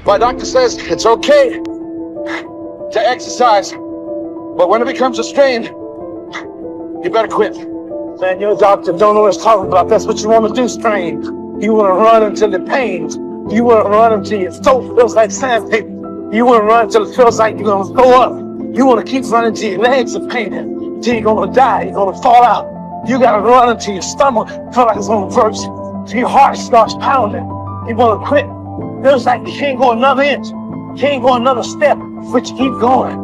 My doctor says it's okay to exercise, but when it becomes a strain, you better quit. Man, your doctor don't know what he's talking about. That's what you want to do, strain. You want to run until it pains. You want to run until your toe feels like sandpaper. You want to run until it feels like you're going to throw up. You want to keep running till your legs are paining, till you're going to die, you're going to fall out. You got to run until your stomach feels like it's going to burst, till your heart starts pounding. You want to quit. Feels like you can't go another inch, can't go another step, but you keep going.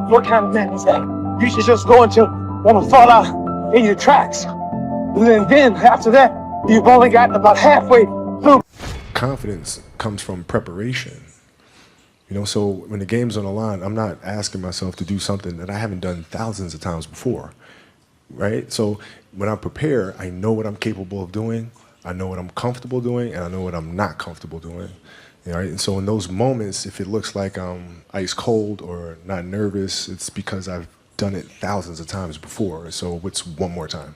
What kind of man is that? You should just go until you want to fall out in your tracks. And then after that, you've only gotten about halfway through. Confidence comes from preparation. You know, so when the game's on the line, I'm not asking myself to do something that I haven't done thousands of times before, right? So when I prepare, I know what I'm capable of doing, I know what I'm comfortable doing, and I know what I'm not comfortable doing. Right? And so in those moments, if it looks like I'm ice cold or not nervous, it's because I've done it thousands of times before. So it's one more time.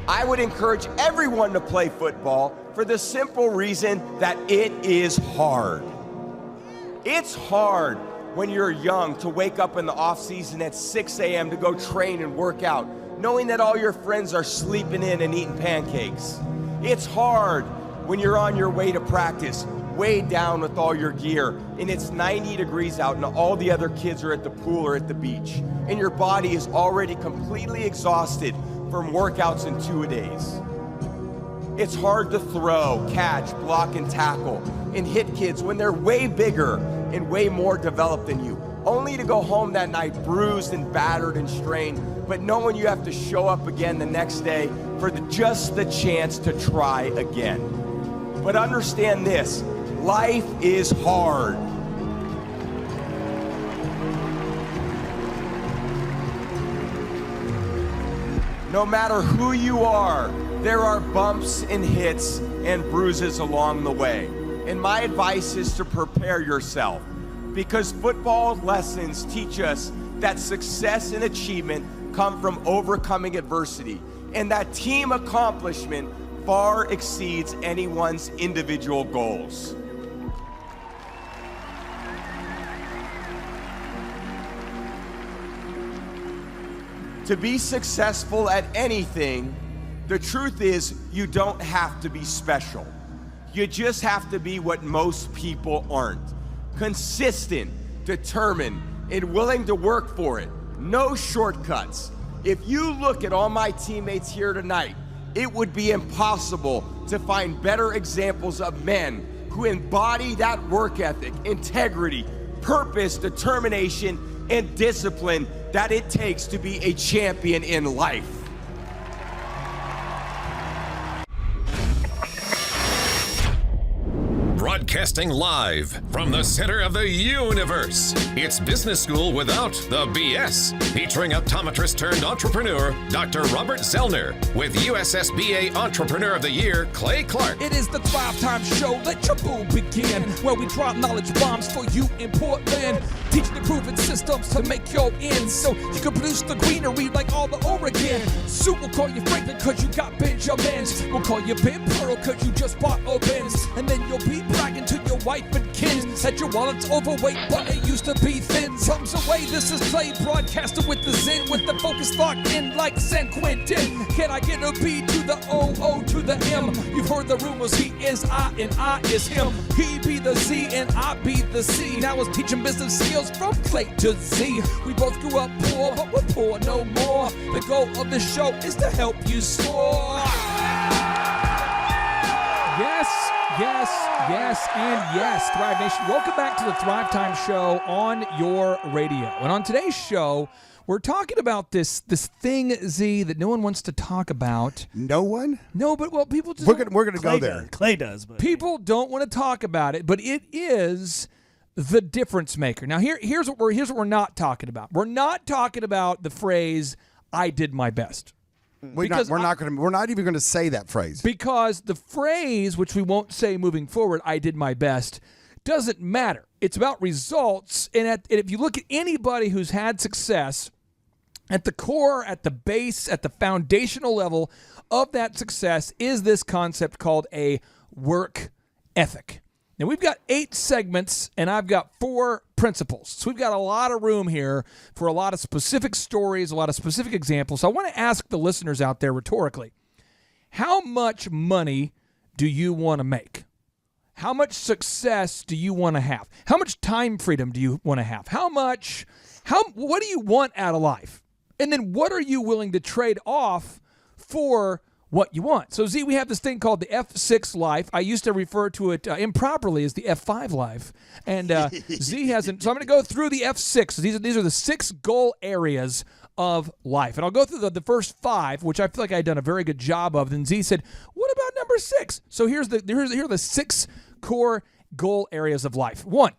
I would encourage everyone to play football for the simple reason that it is hard. It's hard when you're young to wake up in the off season at 6 a.m. to go train and work out, knowing that all your friends are sleeping in and eating pancakes. It's hard when you're on your way to practice, weighed down with all your gear, and it's 90 degrees out and all the other kids are at the pool or at the beach, and your body is already completely exhausted from workouts in 2 days. It's hard to throw, catch, block, and tackle, and hit kids when they're way bigger and way more developed than you, only to go home that night bruised and battered and strained, but knowing you have to show up again the next day for just the chance to try again. But understand this, life is hard. No matter who you are, there are bumps and hits and bruises along the way. And my advice is to prepare yourself, because football lessons teach us that success and achievement come from overcoming adversity, and that team accomplishment far exceeds anyone's individual goals. To be successful at anything, the truth is you don't have to be special. You just have to be what most people aren't. Consistent, determined, and willing to work for it. No shortcuts. If you look at all my teammates here tonight, it would be impossible to find better examples of men who embody that work ethic, integrity, purpose, determination, and discipline that it takes to be a champion in life. Broadcasting live from the center of the universe. It's Business School Without the BS, featuring optometrist turned entrepreneur, Dr. Robert Zellner, with USSBA Entrepreneur of the Year, Clay Clark. It is the Thrive Time Show. Let your boom begin, where we drop knowledge bombs for you in Portland, teaching and proving systems to make your ends, so you can produce the greenery like all the Oregon. Sue will call you Franklin cause you got Benjamins. We'll call you Ben Pearl cause you just bought a Benz. And then you'll be bragging to your wife and kids that your wallet's overweight but it used to be thin. Comes away, this is Clay broadcasting with the Zen, with the focus locked in like San Quentin. Can I get a B to the O, O to the M? You've heard the rumors, he is I and I is him. He be the Z and I be the C. Now it's teaching business skills from Clay to Z. We both grew up poor, but we're poor no more. The goal of the show is to help you soar. Yes, yes, yes, and yes, Thrive Nation. Welcome back to the Thrive Time Show on your radio. And on today's show, we're talking about this thing, Z, that no one wants to talk about. No one? No, but well, people just we're gonna go there. Clay does, but people don't want to talk about it, but it is the difference maker. Now, here's what we're not talking about. We're not talking about the phrase "I did my best." We're not even going to say that phrase. Because the phrase, which we won't say moving forward, "I did my best," doesn't matter. It's about results. And if you look at anybody who's had success, at the core, at the base, at the foundational level of that success is this concept called a work ethic. Now, we've got 8 segments, and I've got 4 principles. So we've got a lot of room here for a lot of specific stories, a lot of specific examples. So I want to ask the listeners out there rhetorically, how much money do you want to make? How much success do you want to have? How much time freedom do you want to have? What do you want out of life? And then what are you willing to trade off for what you want? So, Z, we have this thing called the F6 life. I used to refer to it improperly as the F5 life. And Z hasn't. So I'm going to go through the F6. These are the 6 goal areas of life. And I'll go through the first 5, which I feel like I've done a very good job of. Then Z said, what about number 6? So here are the 6 core goal areas of life. 1,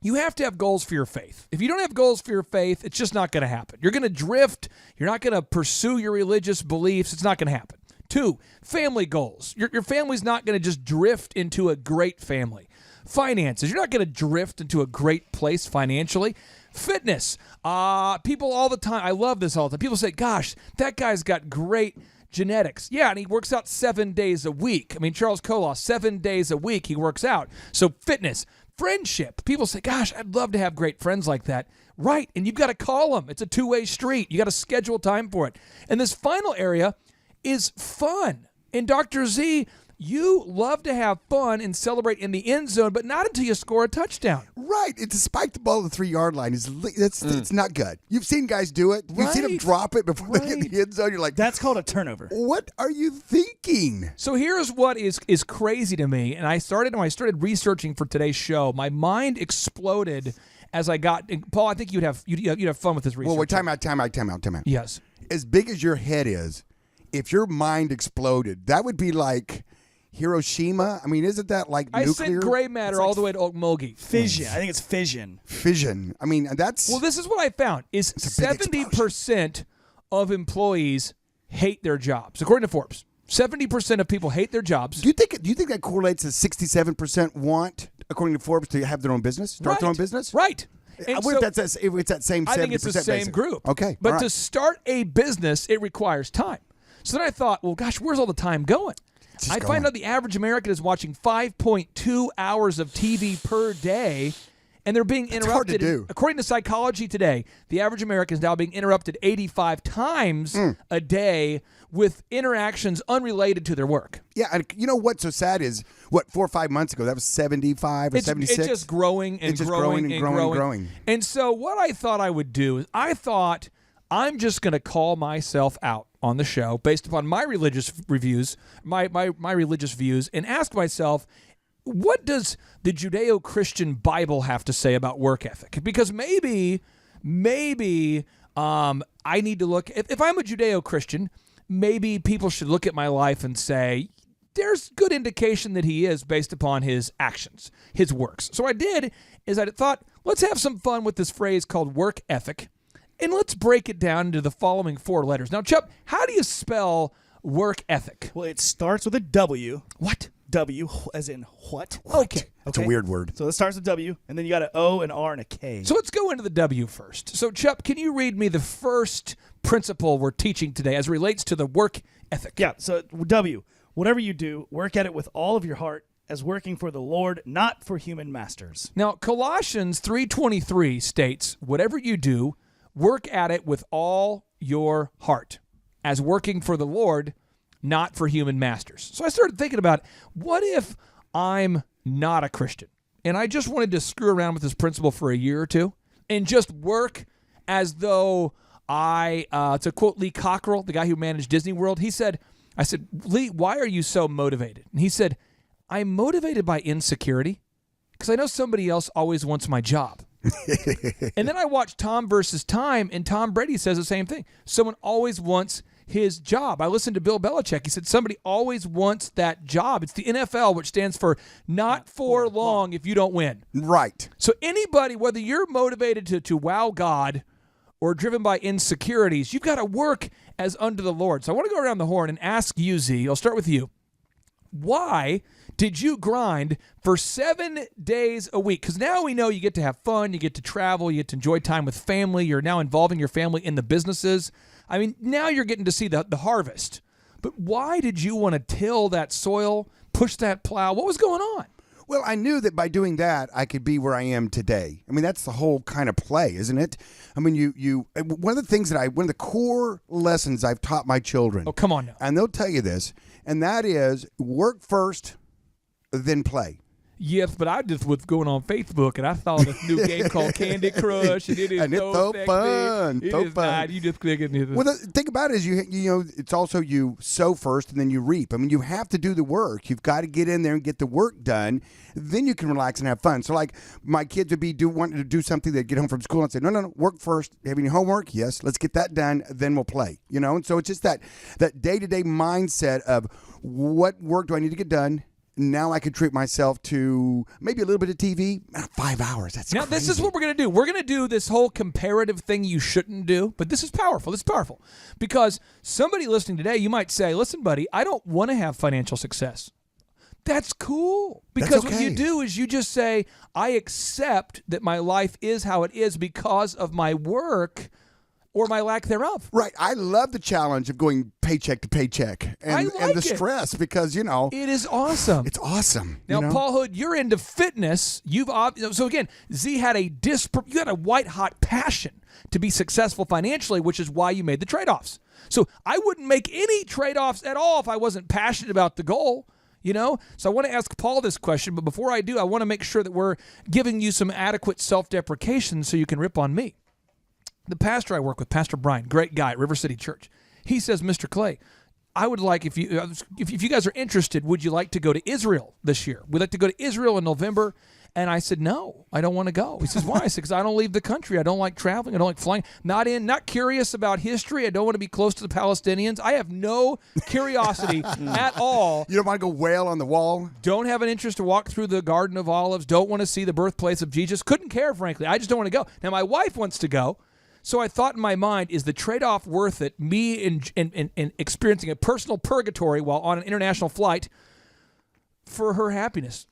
you have to have goals for your faith. If you don't have goals for your faith, it's just not going to happen. You're going to drift. You're not going to pursue your religious beliefs. It's not going to happen. 2, family goals. Your family's not going to just drift into a great family. Finances. You're not going to drift into a great place financially. Fitness. People all the time, I love this all the time. People say, gosh, that guy's got great genetics. Yeah, and he works out 7 days a week. I mean, Charles Koloff, 7 days a week he works out. So fitness. Friendship. People say, gosh, I'd love to have great friends like that. Right, and you've got to call them. It's a two-way street. You got to schedule time for it. And this final area is fun. And Dr. Z, you love to have fun and celebrate in the end zone, but not until you score a touchdown. Right. To spike the ball at the 3-yard line it's not good. You've seen guys do it. You've seen them drop it before they hit the end zone. You're like, that's called a turnover. What are you thinking? So here's what is crazy to me. And when I started researching for today's show, my mind exploded as I got. Paul, I think you'd have fun with this research. Well, wait, time out. Yes. As big as your head is, if your mind exploded, that would be like Hiroshima. I mean, isn't that like nuclear? I sent gray matter all the way to Okmulgee. Fission. I think it's fission. Fission. I mean, that's... Well, this is what I found, is 70% of employees hate their jobs, according to Forbes. 70% of people hate their jobs. Do you think that correlates to 67% want, according to Forbes, to have their own business, start their own business? Right. And if it's that same 70%? I think it's the same group. Okay. But to start a business, it requires time. So then I thought, well, gosh, where's all the time going? I find out the average American is watching 5.2 hours of TV per day, and they're being interrupted. Hard to do. According to Psychology Today, the average American is now being interrupted 85 times a day with interactions unrelated to their work. Yeah, and you know what's so sad is, 4 or 5 months ago, that was 75 or 76? It's just growing and growing. And so what I thought I would do is I'm just going to call myself out on the show based upon my religious reviews, my religious views, and ask myself, what does the Judeo-Christian Bible have to say about work ethic? Because maybe I need to look, if I'm a Judeo-Christian, maybe people should look at my life and say, there's good indication that he is based upon his actions, his works. So what I did is I thought, let's have some fun with this phrase called work ethic. And let's break it down into the following 4 letters. Now, Chuck, how do you spell work ethic? Well, it starts with a W. What? W, as in what? Okay. It's a weird word. So it starts with W, and then you got an O, an R, and a K. So let's go into the W first. So, Chuck, can you read me the first principle we're teaching today as it relates to the work ethic? Yeah, so W, whatever you do, work at it with all of your heart, as working for the Lord, not for human masters. Now, Colossians 3:23 states, whatever you do, work at it with all your heart, as working for the Lord, not for human masters. So I started thinking about, what if I'm not a Christian and I just wanted to screw around with this principle for a year or two and just work as though to quote Lee Cockrell, the guy who managed Disney World, I said, Lee, why are you so motivated? And he said, I'm motivated by insecurity because I know somebody else always wants my job. And then I watched Tom versus Time, and Tom Brady says the same thing. Someone always wants his job. I listened to Bill Belichick. He said somebody always wants that job. It's the NFL, which stands for not for long if you don't win. Right. So anybody, whether you're motivated to wow God or driven by insecurities, you've got to work as unto the Lord. So I want to go around the horn and ask you, Z. I'll start with you. Why did you grind for 7 days a week? Because now we know you get to have fun, you get to travel, you get to enjoy time with family. You're now involving your family in the businesses. I mean, now you're getting to see the harvest. But why did you want to till that soil, push that plow? What was going on? Well, I knew that by doing that, I could be where I am today. I mean, that's the whole kind of play, isn't it? I mean, one of the core lessons I've taught my children. Oh, come on now. And they'll tell you this, and that is work first, then play. Yes, but I just was going on Facebook and I saw this new game called Candy Crush, and it is And it's so sexy. fun. It So is fun. not. You just click it. Well, the thing about it is, you know, it's also you sow first and then you reap. I mean, you have to do the work. You've got to get in there and get the work done. Then you can relax and have fun. So, like, my kids would be wanting to do something. They'd get home from school and say, no, work first. Having your homework? Yes, let's get that done. Then we'll play. You know, and so it's just that day-to-day mindset of what work do I need to get done? Now I could treat myself to maybe a little bit of TV. 5 hours. That's now, crazy. this is what we're going to do. We're going to do this whole comparative thing you shouldn't do, but this is powerful. This is powerful because somebody listening today, you might say, listen, buddy, I don't want to have financial success. That's cool because what you do is you just say, I accept that my life is how it is because of my work or my lack thereof. Right. I love the challenge of going paycheck to paycheck and the stress because, you know. It is awesome. It's awesome. Now, you know? Paul Hood, you're into fitness. So again, Z had you had a white-hot passion to be successful financially, which is why you made the trade-offs. So I wouldn't make any trade-offs at all if I wasn't passionate about the goal. You know, so I want to ask Paul this question, but before I do, I want to make sure that we're giving you some adequate self-deprecation so you can rip on me. The pastor I work with, Pastor Bryant, great guy at River City Church, he says, Mr. Clay, I would like, if you guys are interested, would you like to go to Israel this year? We'd like to go to Israel in November. And I said, no, I don't want to go. He says, why? I said, because I don't leave the country. I don't like traveling. I don't like flying. Not curious about history. I don't want to be close to the Palestinians. I have no curiosity at all. You don't want to go wail on the wall? Don't have an interest to walk through the Garden of Olives. Don't want to see the birthplace of Jesus. Couldn't care, frankly. I just don't want to go. Now, my wife wants to go. So I thought in my mind, is the trade-off worth it, me in experiencing a personal purgatory while on an international flight for her happiness?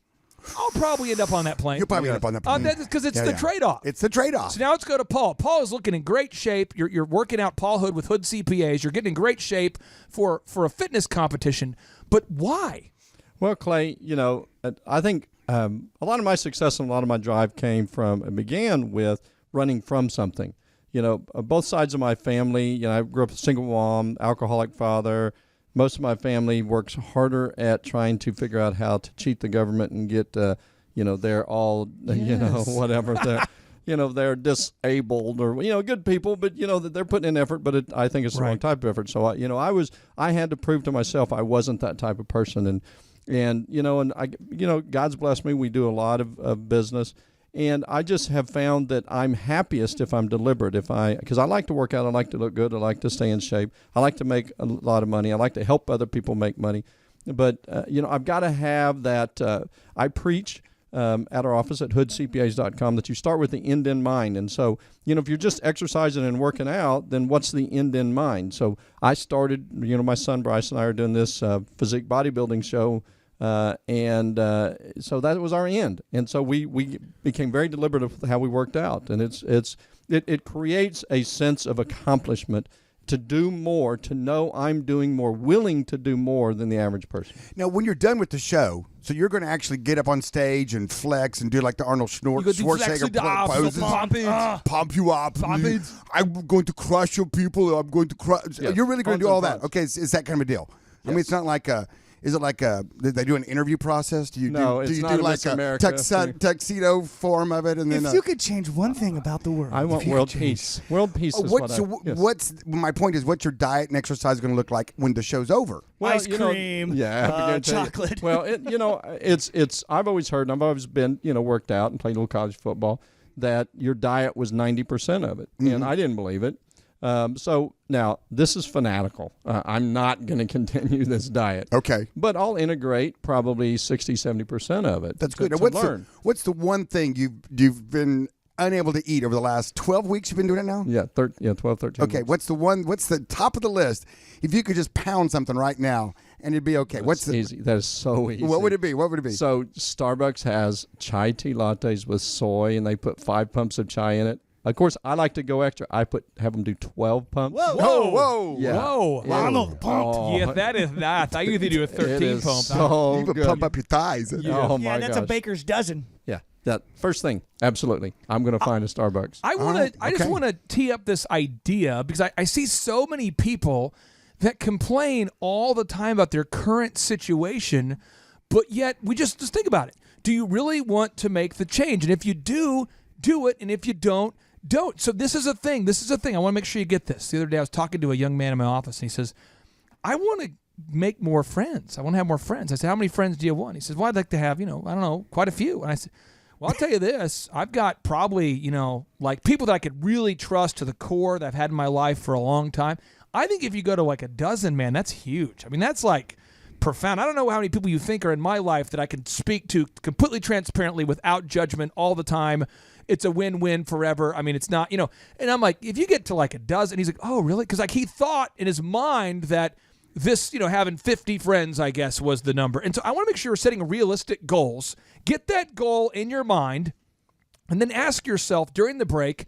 I'll probably end up on that plane. You'll probably end up on that plane. Because it's the trade-off. It's the trade-off. So now let's go to Paul. Paul is looking in great shape. You're working out Paul Hood with Hood CPAs. You're getting in great shape for a fitness competition. But why? Well, Clay, you know, I think a lot of my success and a lot of my drive began with running from something. You know, both sides of my family, you know, I grew up a single mom, alcoholic father. Most of my family works harder at trying to figure out how to cheat the government and get, you know, they're all, you know, whatever. They're, you know, they're disabled or, you know, good people, but, you know, they're putting in effort, but I think it's the wrong type of effort. So, I had to prove to myself I wasn't that type of person. And God's blessed me. We do a lot of business. And I just have found that I'm happiest if I'm deliberate, because I like to work out, I like to look good, I like to stay in shape, I like to make a lot of money, I like to help other people make money. But, I've got to have that. I preach at our office at hoodcpas.com that you start with the end in mind. And so, if you're just exercising and working out, then what's the end in mind? So I started, my son Bryce and I are doing this physique bodybuilding show. So that was our end. And so we became very deliberate of how we worked out. And it creates a sense of accomplishment to do more, to know I'm doing more, willing to do more than the average person. Now, when you're done with the show, so you're going to actually get up on stage and flex and do like the Arnold Schwarzenegger poses. Pump you up. I'm going to crush your people. I'm going to crush. Yes. You're really going to do all that. Okay, is that kind of a deal? Yes. I mean, it's not like a... Is it like did they do an interview process? Do you do like a tuxedo form of it? And then you could change one thing about the world, I want world peace. World peace is what's my point is, what's your diet and exercise going to look like when the show's over? Well, ice cream, chocolate. Well, it's I've always heard, and I've always been, worked out and played a little college football, that your diet was 90% of it. Mm-hmm. And I didn't believe it. So now this is fanatical. I'm not going to continue this diet. Okay. But I'll integrate probably 60, 70% of it. That's good. Now, what's the one thing you've been unable to eat over the last 12 weeks? You've been doing it now? Yeah, 12, 13 Okay, weeks. What's the top of the list? If you could just pound something right now and it'd be okay. Easy. That is so easy. What would it be? So Starbucks has chai tea lattes with soy, and they put 5 pumps of chai in it. Of course, I like to go extra. I have them do 12 pumps. Whoa. Yeah. Whoa. Ronald pumped. Oh, Yeah, that is not. I usually do a 13 pump. So You can good. pump up your thighs. Oh my Yeah, that's a gosh. baker's dozen. Yeah, that first thing. Absolutely, I'm going to find a Starbucks. I want right, to. I just okay. want to tee up this idea because I see so many people that complain all the time about their current situation, but yet we just think about it. Do you really want to make the change? And if you do it, and if you don't. So this is a thing. I want to make sure you get this. The other day I was talking to a young man in my office, and he says, "I want to make more friends. I want to have more friends." I said, "How many friends do you want?" He says, "Well, I'd like to have, I don't know, quite a few." And I said, "Well, I'll tell you this. I've got probably, like people that I could really trust to the core that I've had in my life for a long time. I think if you go to like a dozen, man, that's huge. I mean, that's like profound. I don't know how many people you think are in my life that I can speak to completely transparently without judgment all the time. It's a win-win forever. I mean, it's not, and I'm like, if you get to like a dozen, he's like, oh, really? Because like he thought in his mind that this, having 50 friends, I guess, was the number. And so I want to make sure we're setting realistic goals. Get that goal in your mind and then ask yourself during the break,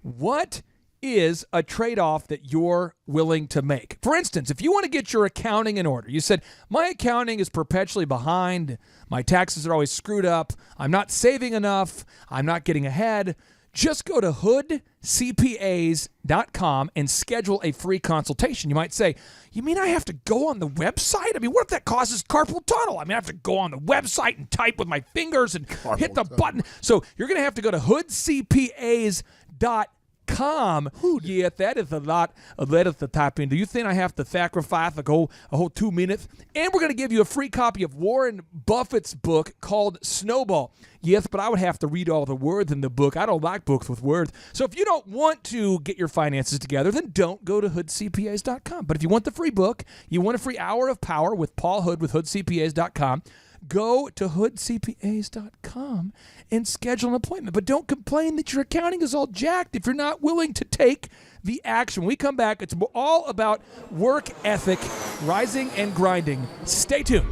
what is a trade-off that you're willing to make? For instance, if you want to get your accounting in order, you said, my accounting is perpetually behind, my taxes are always screwed up, I'm not saving enough, I'm not getting ahead. Just go to hoodcpas.com and schedule a free consultation. You might say, you mean I have to go on the website? I mean, what if that causes carpal tunnel? I mean, I have to go on the website and type with my fingers and hit the button. So you're going to have to go to hoodcpas.com. Yeah, that is a lot of letters to type in. Do you think I have to sacrifice a whole 2 minutes? And we're going to give you a free copy of Warren Buffett's book called Snowball. Yes, but I would have to read all the words in the book. I don't like books with words. So if you don't want to get your finances together, then don't go to hoodcpas.com. But if you want the free book, you want a free hour of power with Paul Hood with hoodcpas.com, go to hoodcpas.com and schedule an appointment. But don't complain that your accounting is all jacked if you're not willing to take the action. When we come back, it's all about work ethic, rising and grinding. Stay tuned.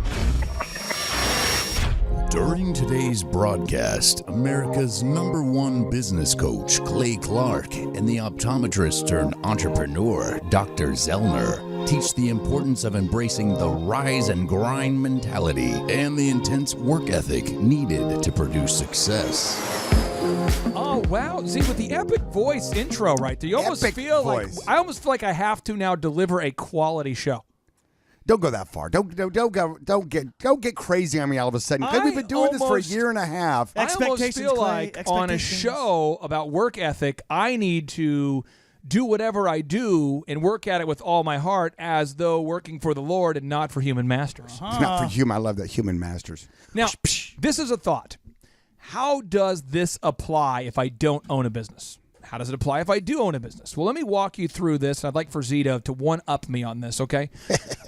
During today's broadcast, America's #1 business coach, Clay Clark, and the optometrist turned entrepreneur, Dr. Zellner, teach the importance of embracing the rise and grind mentality and the intense work ethic needed to produce success. Oh, wow. See, with the epic voice intro right there, you almost Epic feel voice. like, I almost feel like I have to now deliver a quality show. Don't go that far. Don't get crazy on me all of a sudden. 'Cause we've been doing this for a year and a half. I almost Expectations, feel Clay, like on a expectations. show about work ethic, I need to do whatever I do and work at it with all my heart as though working for the Lord and not for human masters. It's not for human. I love that, human masters. Now, this is a thought. How does this apply if I don't own a business? How does it apply if I do own a business? Well, let me walk you through this. I'd like for Zito to one-up me on this, okay?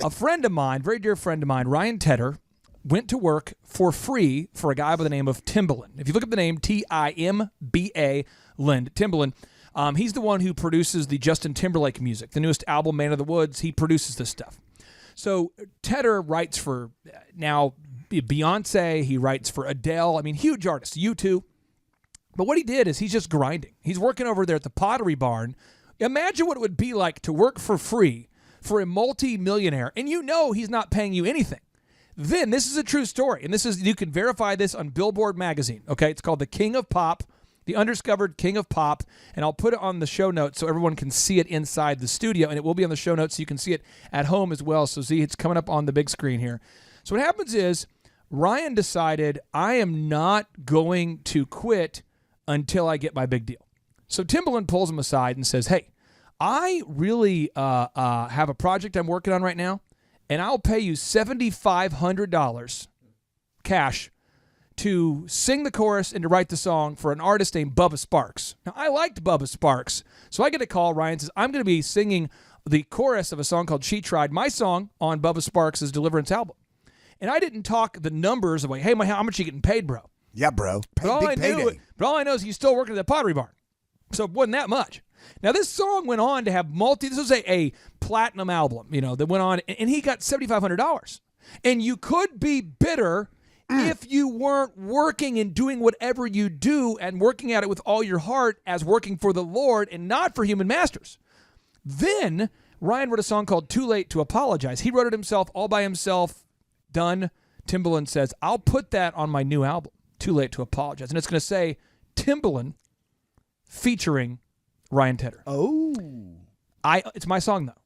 A friend of mine, very dear friend of mine, Ryan Tedder, went to work for free for a guy by the name of Timbaland. If you look up the name, Timba Lind, Timbaland, he's the one who produces the Justin Timberlake music, the newest album, Man of the Woods. He produces this stuff. So Tedder writes for now Beyonce. He writes for Adele. I mean, huge artists, U2. But what he did is he's just grinding. He's working over there at the Pottery Barn. Imagine what it would be like to work for free for a multi-millionaire, and he's not paying you anything. Then, this is a true story, and you can verify this on Billboard magazine, okay? It's called The King of Pop, The Undiscovered King of Pop, and I'll put it on the show notes so everyone can see it inside the studio, and it will be on the show notes so you can see it at home as well. So see, it's coming up on the big screen here. So what happens is Ryan decided, I am not going to quit until I get my big deal. So Timbaland pulls him aside and says, hey, I really have a project I'm working on right now, and I'll pay you $7,500 cash to sing the chorus and to write the song for an artist named Bubba Sparks. Now, I liked Bubba Sparks, so I get a call. Ryan says, I'm going to be singing the chorus of a song called She Tried, my song on Bubba Sparks' Deliverance album. And I didn't talk the numbers of like, hey, how much are you getting paid, bro? Yeah, bro. But all I know is he's still working at the Pottery Barn. So it wasn't that much. Now, this song went on to have this was a platinum album, that went on, and he got $7,500. And you could be bitter if you weren't working and doing whatever you do and working at it with all your heart as working for the Lord and not for human masters. Then Ryan wrote a song called Too Late to Apologize. He wrote it himself, all by himself, done. Timbaland says, I'll put that on my new album, Too Late to Apologize. And it's going to say Timbaland featuring Ryan Tedder. Oh. It's my song, though,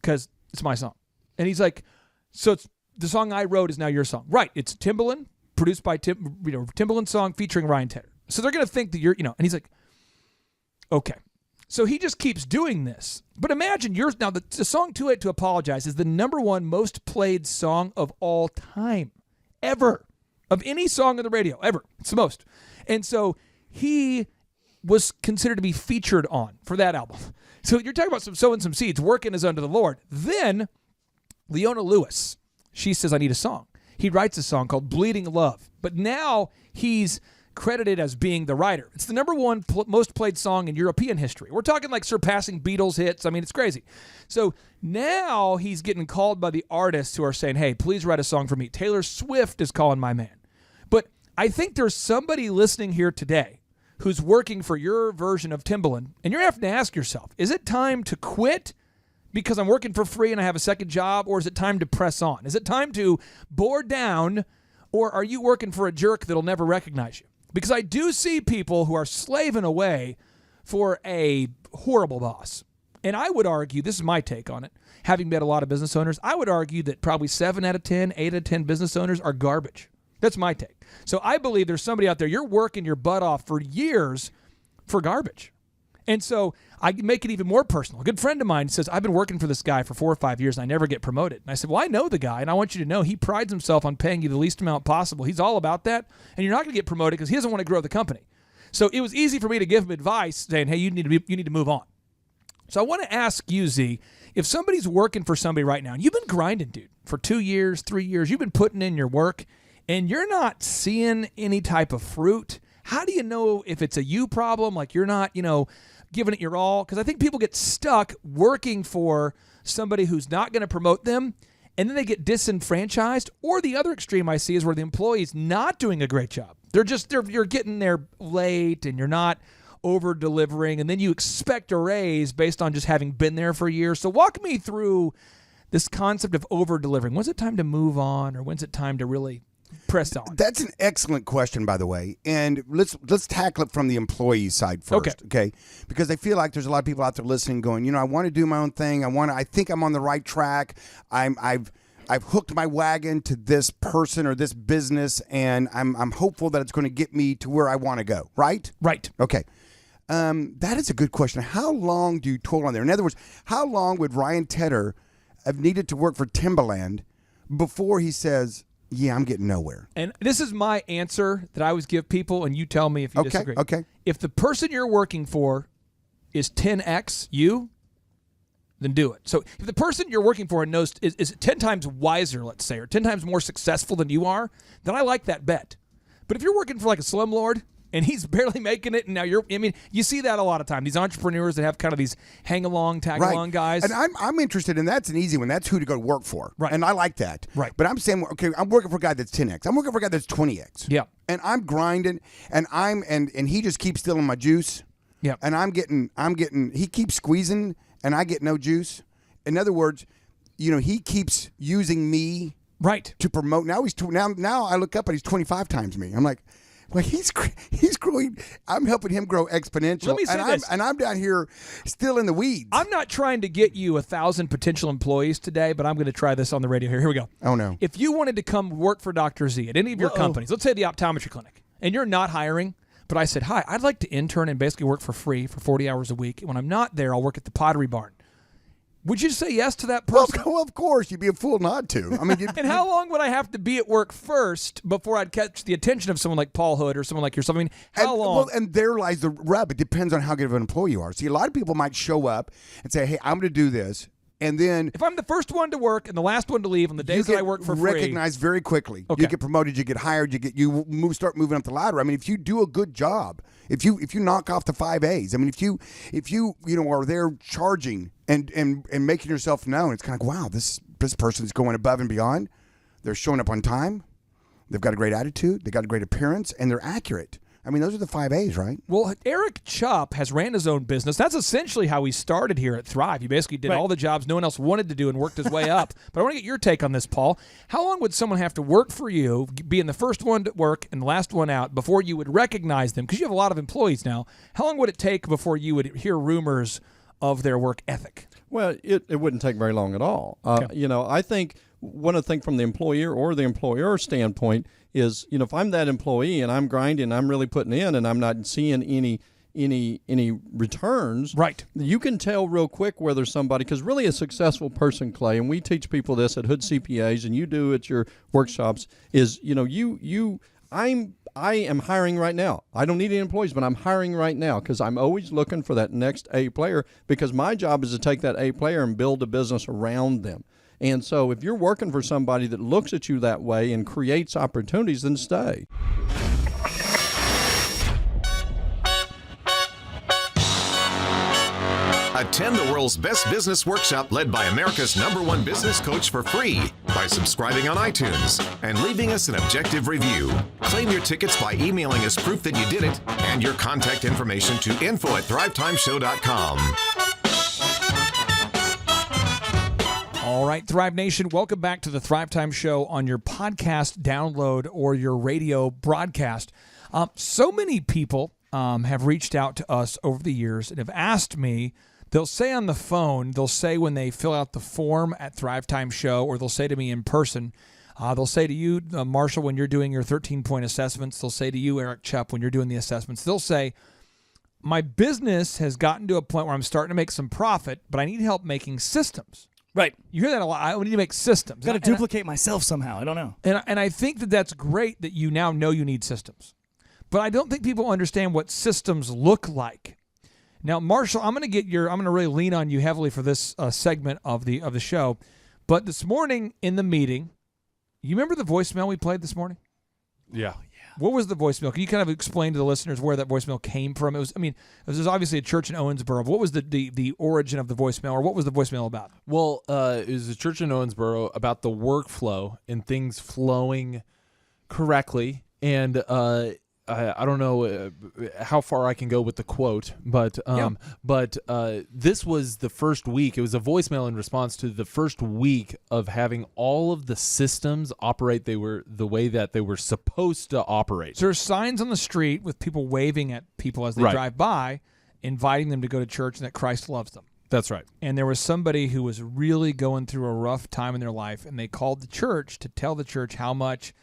because it's my song. And he's like, so it's the song I wrote is now your song. Right. It's Timbaland, produced by Timbaland song featuring Ryan Tedder. So they're going to think that you're, and he's like, okay. So he just keeps doing this. But imagine now the song Too Late to Apologize is the #1 most played song of all time, ever, of any song on the radio, ever. It's the most. And so he was considered to be featured on for that album. So you're talking about some sowing some seeds, working as unto the Lord. Then Leona Lewis, she says, I need a song. He writes a song called Bleeding Love. But now he's credited as being the writer. It's the #1 most played song in European history. We're talking like surpassing Beatles hits. I mean, it's crazy. So now he's getting called by the artists who are saying, hey, please write a song for me. Taylor Swift is calling my man. But I think there's somebody listening here today who's working for your version of Timbaland, and you're having to ask yourself, is it time to quit because I'm working for free and I have a second job, or is it time to press on? Is it time to bore down, or are you working for a jerk that'll never recognize you? Because I do see people who are slaving away for a horrible boss. And I would argue, this is my take on it, having met a lot of business owners, I would argue that probably 7 out of 10, 8 out of 10 business owners are garbage. That's my take. So I believe there's somebody out there, you're working your butt off for years for garbage. And so I make it even more personal. A good friend of mine says, I've been working for this guy for 4 or 5 years and I never get promoted. And I said, well, I know the guy, and I want you to know he prides himself on paying you the least amount possible. He's all about that, and you're not going to get promoted because he doesn't want to grow the company. So it was easy for me to give him advice saying, hey, you need to move on. So I want to ask you, Z, if somebody's working for somebody right now, and you've been grinding, dude, for 2 years, 3 years, you've been putting in your work, and you're not seeing any type of fruit, how do you know if it's a you problem, like you're not, giving it your all? Because I think people get stuck working for somebody who's not going to promote them, and then they get disenfranchised. Or the other extreme I see is where the employee's not doing a great job. You're getting there late, and you're not over-delivering, and then you expect a raise based on just having been there for years. So walk me through this concept of over-delivering. When's it time to move on, or when's it time to really press on? That's an excellent question, by the way, and let's tackle it from the employee side first, okay? Because I feel like there's a lot of people out there listening, going, I want to do my own thing. I think I'm on the right track. I've hooked my wagon to this person or this business, and I'm hopeful that it's going to get me to where I want to go. Right? Right. Okay. That is a good question. How long do you toil on there? In other words, how long would Ryan Tedder have needed to work for Timbaland before he says, yeah, I'm getting nowhere? And this is my answer that I always give people, and you tell me if you disagree. Okay. If the person you're working for is 10x you, then do it. So if the person you're working for knows is 10 times wiser, let's say, or 10 times more successful than you are, then I like that bet. But if you're working for like a slumlord and he's barely making it, and now you see that a lot of times. These entrepreneurs that have kind of these hang-along, tag-along guys. And I'm interested in that's an easy one. That's who to go to work for. Right. And I like that. Right. But I'm saying, okay, I'm working for a guy that's 10X. I'm working for a guy that's 20X. Yeah. And I'm grinding, and and he just keeps stealing my juice. Yeah. And I'm getting, he keeps squeezing, and I get no juice. In other words, he keeps using me right to promote. Now now I look up and he's 25 times me. I'm like, well, he's growing. I'm helping him grow exponential. Let me say this. And I'm down here still in the weeds. I'm not trying to get you 1,000 potential employees today, but I'm going to try this on the radio here. Here we go. Oh, no. If you wanted to come work for Dr. Z at any of your companies, let's say the optometry clinic, and you're not hiring, but I said, hi, I'd like to intern and basically work for free for 40 hours a week. And when I'm not there, I'll work at the Pottery Barn. Would you say yes to that person? Well, of course. You'd be a fool not to. I mean, and how long would I have to be at work first before I'd catch the attention of someone like Paul Hood or someone like yourself? I mean, how long? Well, and there lies the rub. It depends on how good of an employee you are. See, a lot of people might show up and say, hey, I'm going to do this. And then if I'm the first one to work and the last one to leave on the days that I work for free, recognized very quickly. Okay. You get promoted, you get hired, start moving up the ladder. I mean, if you do a good job, if you knock off the 5 A's, I mean, if you are there charging and making yourself known, it's kind of like, wow, this person's going above and beyond. They're showing up on time. they've got a great attitude, they've got a great appearance, and they're accurate. I mean, those are the 5 A's, right? Well, Eric Chupp has ran his own business. That's essentially how he started here at Thrive. He basically did all the jobs no one else wanted to do and worked his way up. But I want to get your take on this, Paul. How long would someone have to work for you, being the first one to work and the last one out, before you would recognize them? Because you have a lot of employees now. How long would it take before you would hear rumors of their work ethic? Well, it wouldn't take very long at all. You know, I think one of the things from the employer or the employer standpoint is, you know, if I'm that employee and I'm grinding, I'm really putting in, and I'm not seeing any returns, right? You can tell real quick whether somebody, because really a successful person, Clay, and we teach people this at Hood CPAs, and you do at your workshops, is, you know, I am hiring right now. I don't need any employees, but I'm hiring right now because I'm always looking for that next A player, because my job is to take that A player and build a business around them. And so if you're working for somebody that looks at you that way and creates opportunities, then stay. Attend the world's best business workshop led by America's #1 business coach for free by subscribing on iTunes and leaving us an objective review. Claim your tickets by emailing us proof that you did it and your contact information to info@thrivetimeshow.com. All right, Thrive Nation, welcome back to the Thrive Time Show on your podcast download or your radio broadcast. So many people have reached out to us over the years and have asked me, they'll say on the phone, they'll say when they fill out the form at Thrive Time Show, or they'll say to me in person, they'll say to you, Marshall, when you're doing your 13-point assessments, they'll say to you, Eric Chupp, when you're doing the assessments, they'll say, my business has gotten to a point where I'm starting to make some profit, but I need help making systems. Right. You hear that a lot. I need to make systems. Got to duplicate myself somehow. I don't know. And I think that that's great that you now know you need systems. But I don't think people understand what systems look like. Now, Marshall, I'm going to really lean on you heavily for this segment of the show. But this morning in the meeting, you remember the voicemail we played this morning? Yeah. What was the voicemail? Can you kind of explain to the listeners where that voicemail came from? It was obviously a church in Owensboro. But what was the origin of the voicemail, or what was the voicemail about? Well, it was a church in Owensboro about the workflow and things flowing correctly. And I don't know how far I can go with the quote, but this was the first week. It was a voicemail in response to the first week of having all of the systems operate the way that they were supposed to operate. So there's signs on the street with people waving at people as they drive by, inviting them to go to church and that Christ loves them. That's right. And there was somebody who was really going through a rough time in their life, and they called the church to tell the church how much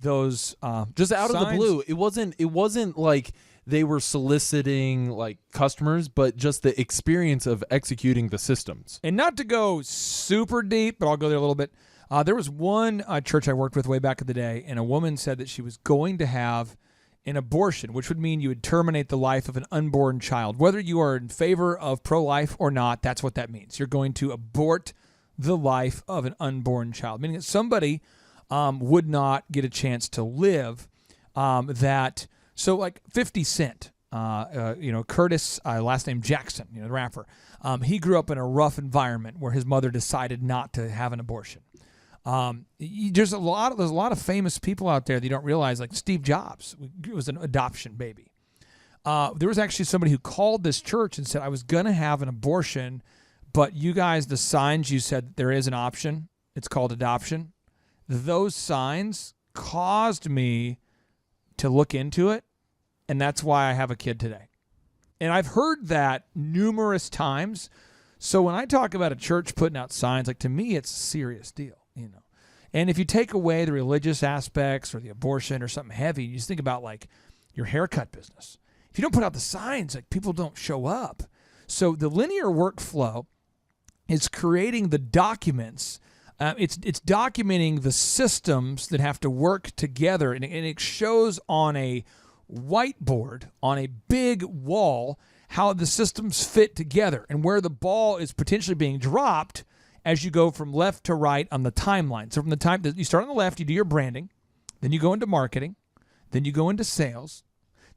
those just out signs, of the blue. It wasn't like they were soliciting like customers, but just the experience of executing the systems. And not to go super deep, but I'll go there a little bit. There was one church I worked with way back in the day, and a woman said that she was going to have an abortion, which would mean you would terminate the life of an unborn child. Whether you are in favor of pro-life or not, that's what that means. You're going to abort the life of an unborn child, meaning that somebody would not get a chance to live. So like 50 Cent, Curtis, last name Jackson, the rapper, he grew up in a rough environment where his mother decided not to have an abortion. There's a lot of famous people out there that you don't realize, like Steve Jobs was an adoption baby. There was actually somebody who called this church and said, I was going to have an abortion, but you guys, the signs you said there is an option, it's called adoption. Those signs caused me to look into it, and that's why I have a kid today. And I've heard that numerous times. So when I talk about a church putting out signs, like to me, it's a serious deal, And if you take away the religious aspects or the abortion or something heavy, you just think about like your haircut business. If you don't put out the signs, like people don't show up. So the linear workflow is creating the documents. It's documenting the systems that have to work together, and it shows on a whiteboard, on a big wall, how the systems fit together and where the ball is potentially being dropped as you go from left to right on the timeline. So from the time that you start on the left, you do your branding, then you go into marketing, then you go into sales,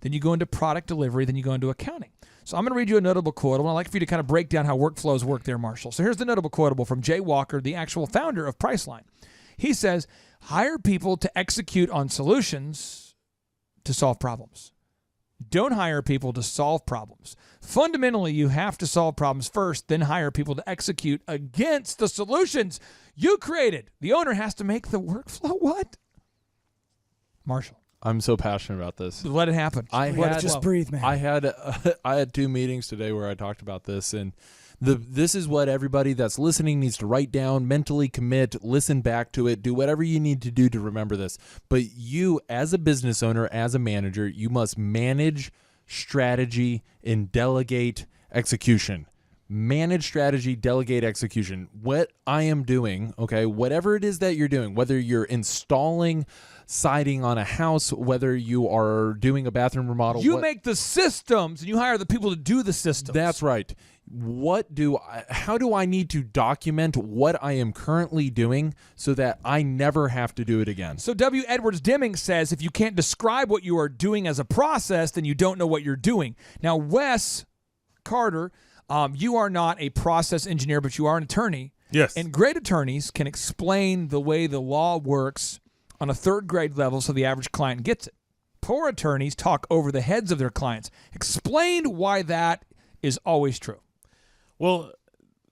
then you go into product delivery, then you go into accounting. So I'm going to read you a notable quotable. I'd like for you to kind of break down how workflows work there, Marshall. So here's the notable quotable from Jay Walker, the actual founder of Priceline. He says, hire people to execute on solutions to solve problems. Don't hire people to solve problems. Fundamentally, you have to solve problems first, then hire people to execute against the solutions you created. The owner has to make the workflow. What? Marshall. I'm so passionate about this. Let it happen. Just breathe, man. I had 2 meetings today where I talked about this, and this is what everybody that's listening needs to write down, mentally commit, listen back to it, do whatever you need to do to remember this. But you, as a business owner, as a manager, you must manage strategy and delegate execution. Manage strategy, delegate execution. What I am doing, okay, whatever it is that you're doing, whether you're installing siding on a house, whether you are doing a bathroom remodel. You make the systems and you hire the people to do the systems. That's right. How do I need to document what I am currently doing so that I never have to do it again? So W. Edwards Deming says if you can't describe what you are doing as a process, then you don't know what you're doing. Now, Wes Carter, you are not a process engineer, but you are an attorney. Yes. And great attorneys can explain the way the law works on a 3rd grade level so the average client gets it. Poor attorneys talk over the heads of their clients. Explain why that is always true. Well,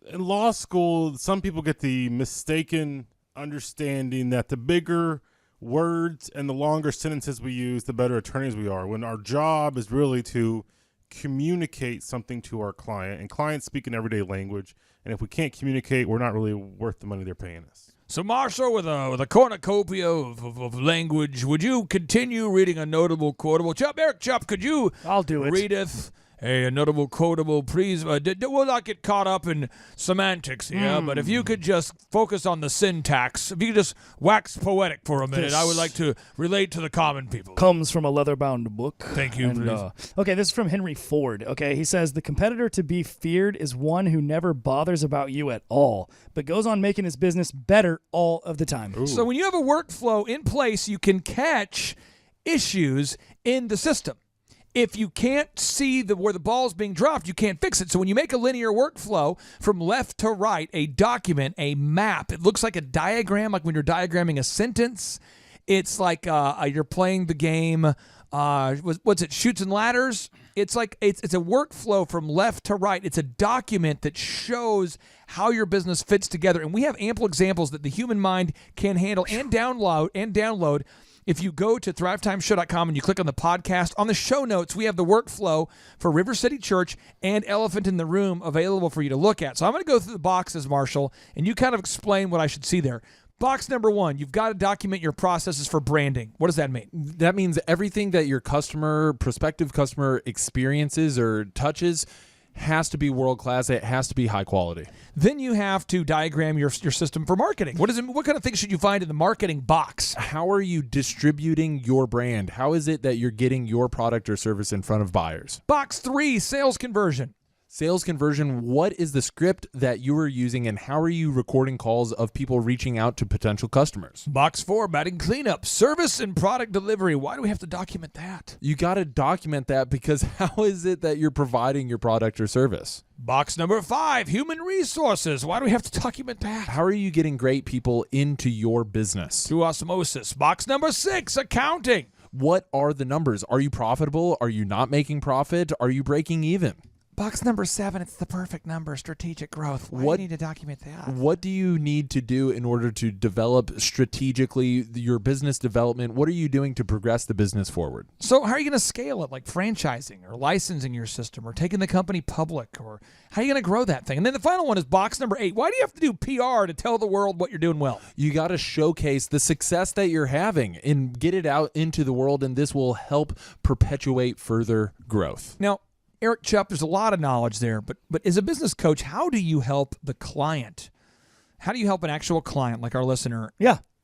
in law school, some people get the mistaken understanding that the bigger words and the longer sentences we use, the better attorneys we are, when our job is really to communicate something to our client, and clients speak in everyday language, and if we can't communicate, we're not really worth the money they're paying us. So, Marshall, with a cornucopia of language, would you continue reading a notable quotable? Eric Chupp, could you I'll do it. readeth a notable quotable, please? We'll not get caught up in semantics here, but if you could just focus on the syntax, if you could just wax poetic for a minute, I would like to relate to the common people. Comes from a leather-bound book. Thank you, please. Okay, this is from Henry Ford. Okay, he says, the competitor to be feared is one who never bothers about you at all, but goes on making his business better all of the time. Ooh. So when you have a workflow in place, you can catch issues in the system. If you can't see where the ball is being dropped, you can't fix it. So when you make a linear workflow from left to right, a document, a map, it looks like a diagram, like when you're diagramming a sentence. It's like you're playing the game, what's it, Chutes and Ladders? It's like it's a workflow from left to right. It's a document that shows how your business fits together. And we have ample examples that the human mind can handle and download. If you go to thrivetimeshow.com and you click on the podcast, on the show notes, we have the workflow for River City Church and Elephant in the Room available for you to look at. So I'm going to go through the boxes, Marshall, and you kind of explain what I should see there. Box number 1, you've got to document your processes for branding. What does that mean? That means everything that your prospective customer experiences or touches has to be world-class. It has to be high quality. Then you have to diagram your system for marketing. What kind of things should you find in the marketing box? How are you distributing your brand? How is it that you're getting your product or service in front of buyers? Box 3, sales conversion. Sales conversion, what is the script that you are using and how are you recording calls of people reaching out to potential customers? Box 4, batting cleanup, service and product delivery. Why do we have to document that? You got to document that because how is it that you're providing your product or service? Box number 5, human resources. Why do we have to document that? How are you getting great people into your business? Through osmosis. Box number 6, accounting. What are the numbers? Are you profitable? Are you not making profit? Are you breaking even? Box number 7, it's the perfect number, strategic growth. Why do you need to document that? What do you need to do in order to develop strategically your business development? What are you doing to progress the business forward? So how are you going to scale it, like franchising or licensing your system or taking the company public? Or how are you going to grow that thing? And then the final one is box number 8. Why do you have to do PR to tell the world what you're doing well? You got to showcase the success that you're having and get it out into the world, and this will help perpetuate further growth. Now, Eric Chupp, there's a lot of knowledge there, but as a business coach, how do you help the client? How do you help an actual client, like our listener,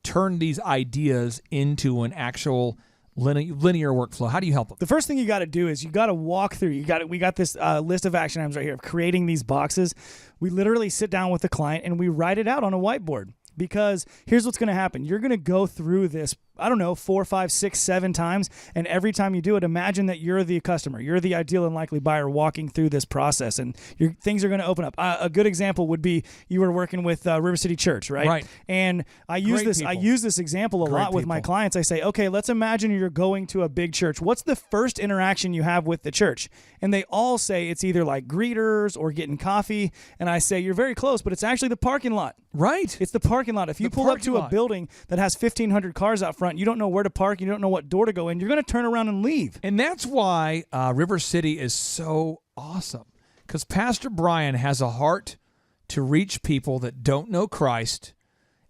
turn these ideas into an actual linear workflow? How do you help them? The first thing you got to do is you got to walk through. We got this list of action items right here of creating these boxes. We literally sit down with the client and we write it out on a whiteboard. Because here's what's going to happen. You're going to go through this I don't know, 4, 5, 6, 7 times. And every time you do it, imagine that you're the customer. You're the ideal and likely buyer walking through this process, and things are going to open up. A good example would be you were working with River City Church, right? Right. And I use this example a lot with my clients. I say, okay, let's imagine you're going to a big church. What's the first interaction you have with the church? And they all say it's either like greeters or getting coffee. And I say, you're very close, but it's actually the parking lot. Right. It's the parking lot. If you pull up to a building that has 1,500 cars out front, you don't know where to park, you don't know what door to go in, you're going to turn around and leave. And that's why River City is so awesome, because Pastor Bryant has a heart to reach people that don't know Christ,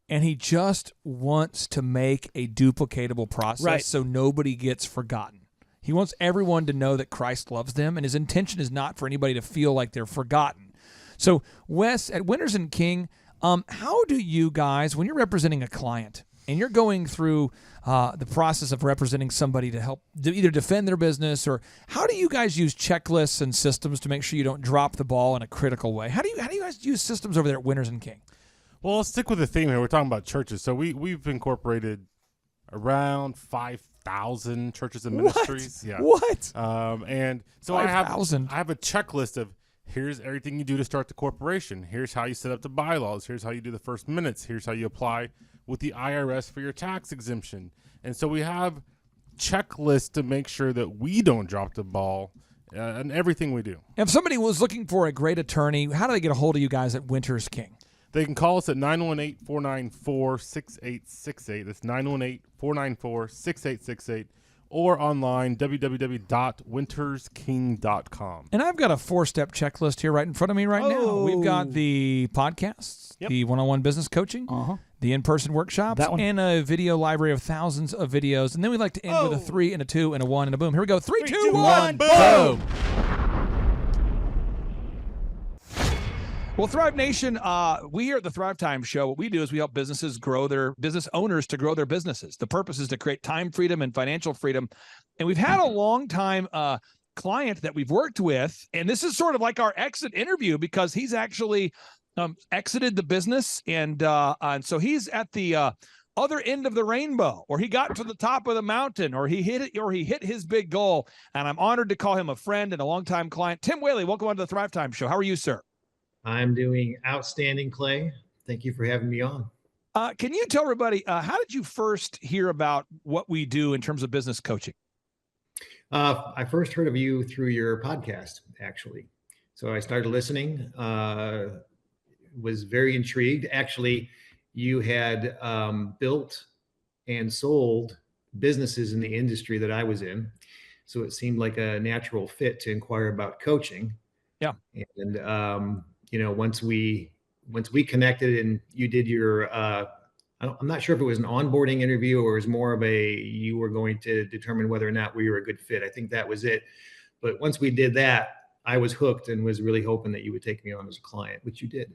and he just wants to make a duplicatable process so nobody gets forgotten. He wants everyone to know that Christ loves them, and his intention is not for anybody to feel like they're forgotten. So, Wes, at Winters and King, how do you guys, when you're representing a client and you're going through the process of representing somebody to help either defend their business, or how do you guys use checklists and systems to make sure you don't drop the ball in a critical way? How do you guys use systems over there at Winters and King? Well, let's stick with the theme here. We're talking about churches. So we've incorporated around 5,000 churches and ministries. Yeah. What? And so 5,000. I have a checklist of here's everything you do to start the corporation. Here's how you set up the bylaws. Here's how you do the first minutes. Here's how you apply with the IRS for your tax exemption. And so we have checklists to make sure that we don't drop the ball in everything we do. If somebody was looking for a great attorney, how do they get a hold of you guys at Winters King? They can call us at 918-494-6868. That's 918-494-6868. Or online, www.wintersking.com. And I've got a 4-step checklist here right in front of me right now. We've got the podcasts, the one-on-one business coaching, the in-person workshops, and a video library of thousands of videos. And then we like to end with a 3 and a 2 and a 1 and a boom. Here we go. 3, 2, 1, boom! Well, Thrive Nation, we here at the Thrive Time Show, what we do is we help business owners to grow their businesses. The purpose is to create time freedom and financial freedom. And we've had a long time client that we've worked with, and this is sort of like our exit interview, because he's actually exited the business, and so he's at the other end of the rainbow, or he got to the top of the mountain, or he hit his big goal. And I'm honored to call him a friend and a longtime client. Tim Whaley, welcome on to the Thrive Time Show. How are you, sir? I'm doing outstanding, Clay. Thank you for having me on. Can you tell everybody, how did you first hear about what we do in terms of business coaching? I first heard of you through your podcast, actually. So I started listening, was very intrigued. Actually, you had built and sold businesses in the industry that I was in. So it seemed like a natural fit to inquire about coaching. Yeah. And, once we connected and you did your, I'm not sure if it was an onboarding interview or it was more of you were going to determine whether or not we were a good fit. I think that was it. But once we did that, I was hooked and was really hoping that you would take me on as a client, which you did.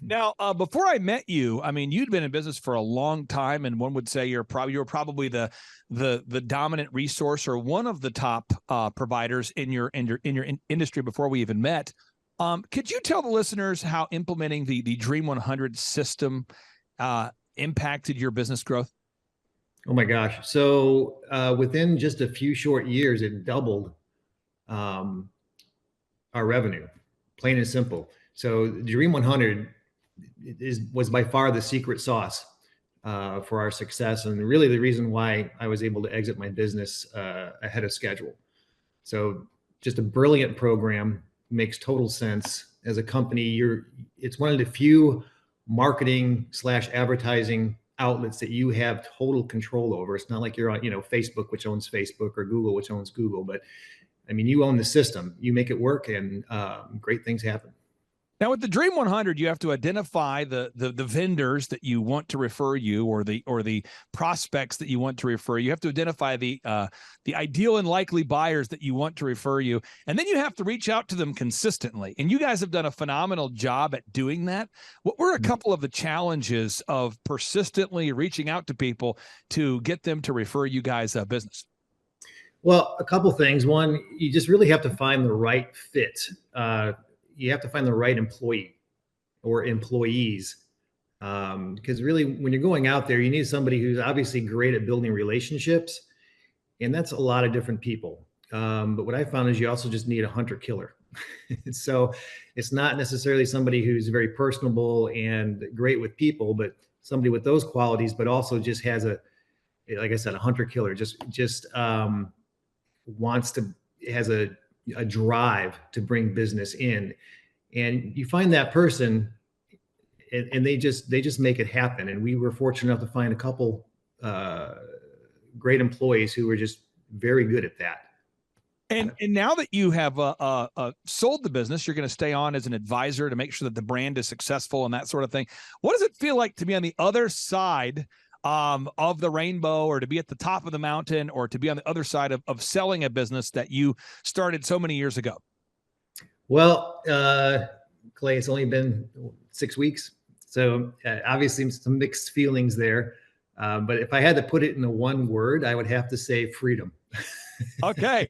Now, before I met you, I mean, you'd been in business for a long time, and one would say you were probably the dominant resource or one of the top providers in your industry before we even met. Could you tell the listeners how implementing the Dream 100 system impacted your business growth? Oh my gosh! So within just a few short years, it doubled our revenue, plain and simple. So Dream 100 was by far the secret sauce for our success, and really the reason why I was able to exit my business ahead of schedule. So just a brilliant program, makes total sense. As a company, it's one of the few marketing / advertising outlets that you have total control over. It's not like you're on, Facebook, which owns Facebook, or Google, which owns Google. But I mean, you own the system. You make it work, and great things happen. Now, with the Dream 100, you have to identify the vendors that you want to refer you, or the prospects that you want to refer you. You have to identify the ideal and likely buyers that you want to refer you, and then you have to reach out to them consistently. And you guys have done a phenomenal job at doing that. What were a couple of the challenges of persistently reaching out to people to get them to refer you guys business? Well, a couple things. One, you just really have to find the right fit. You have to find the right employee or employees Because really, when you're going out there, you need somebody who's obviously great at building relationships, and that's a lot of different people. But what I found is you also just need a hunter killer. So it's not necessarily somebody who's very personable and great with people, but somebody with those qualities, but also just has like I said, a hunter killer, just wants to, has a drive to bring business in. And you find that person, and they just make it happen. And we were fortunate enough to find a couple great employees who were just very good at that. And now that you have sold the business, you're going to stay on as an advisor to make sure that the brand is successful and that sort of thing. What does it feel like to be on the other side of the rainbow, or to be at the top of the mountain, or to be on the other side of selling a business that you started so many years ago? Well, Clay, it's only been 6 weeks. So obviously some mixed feelings there. But if I had to put it in a one word, I would have to say freedom. Okay.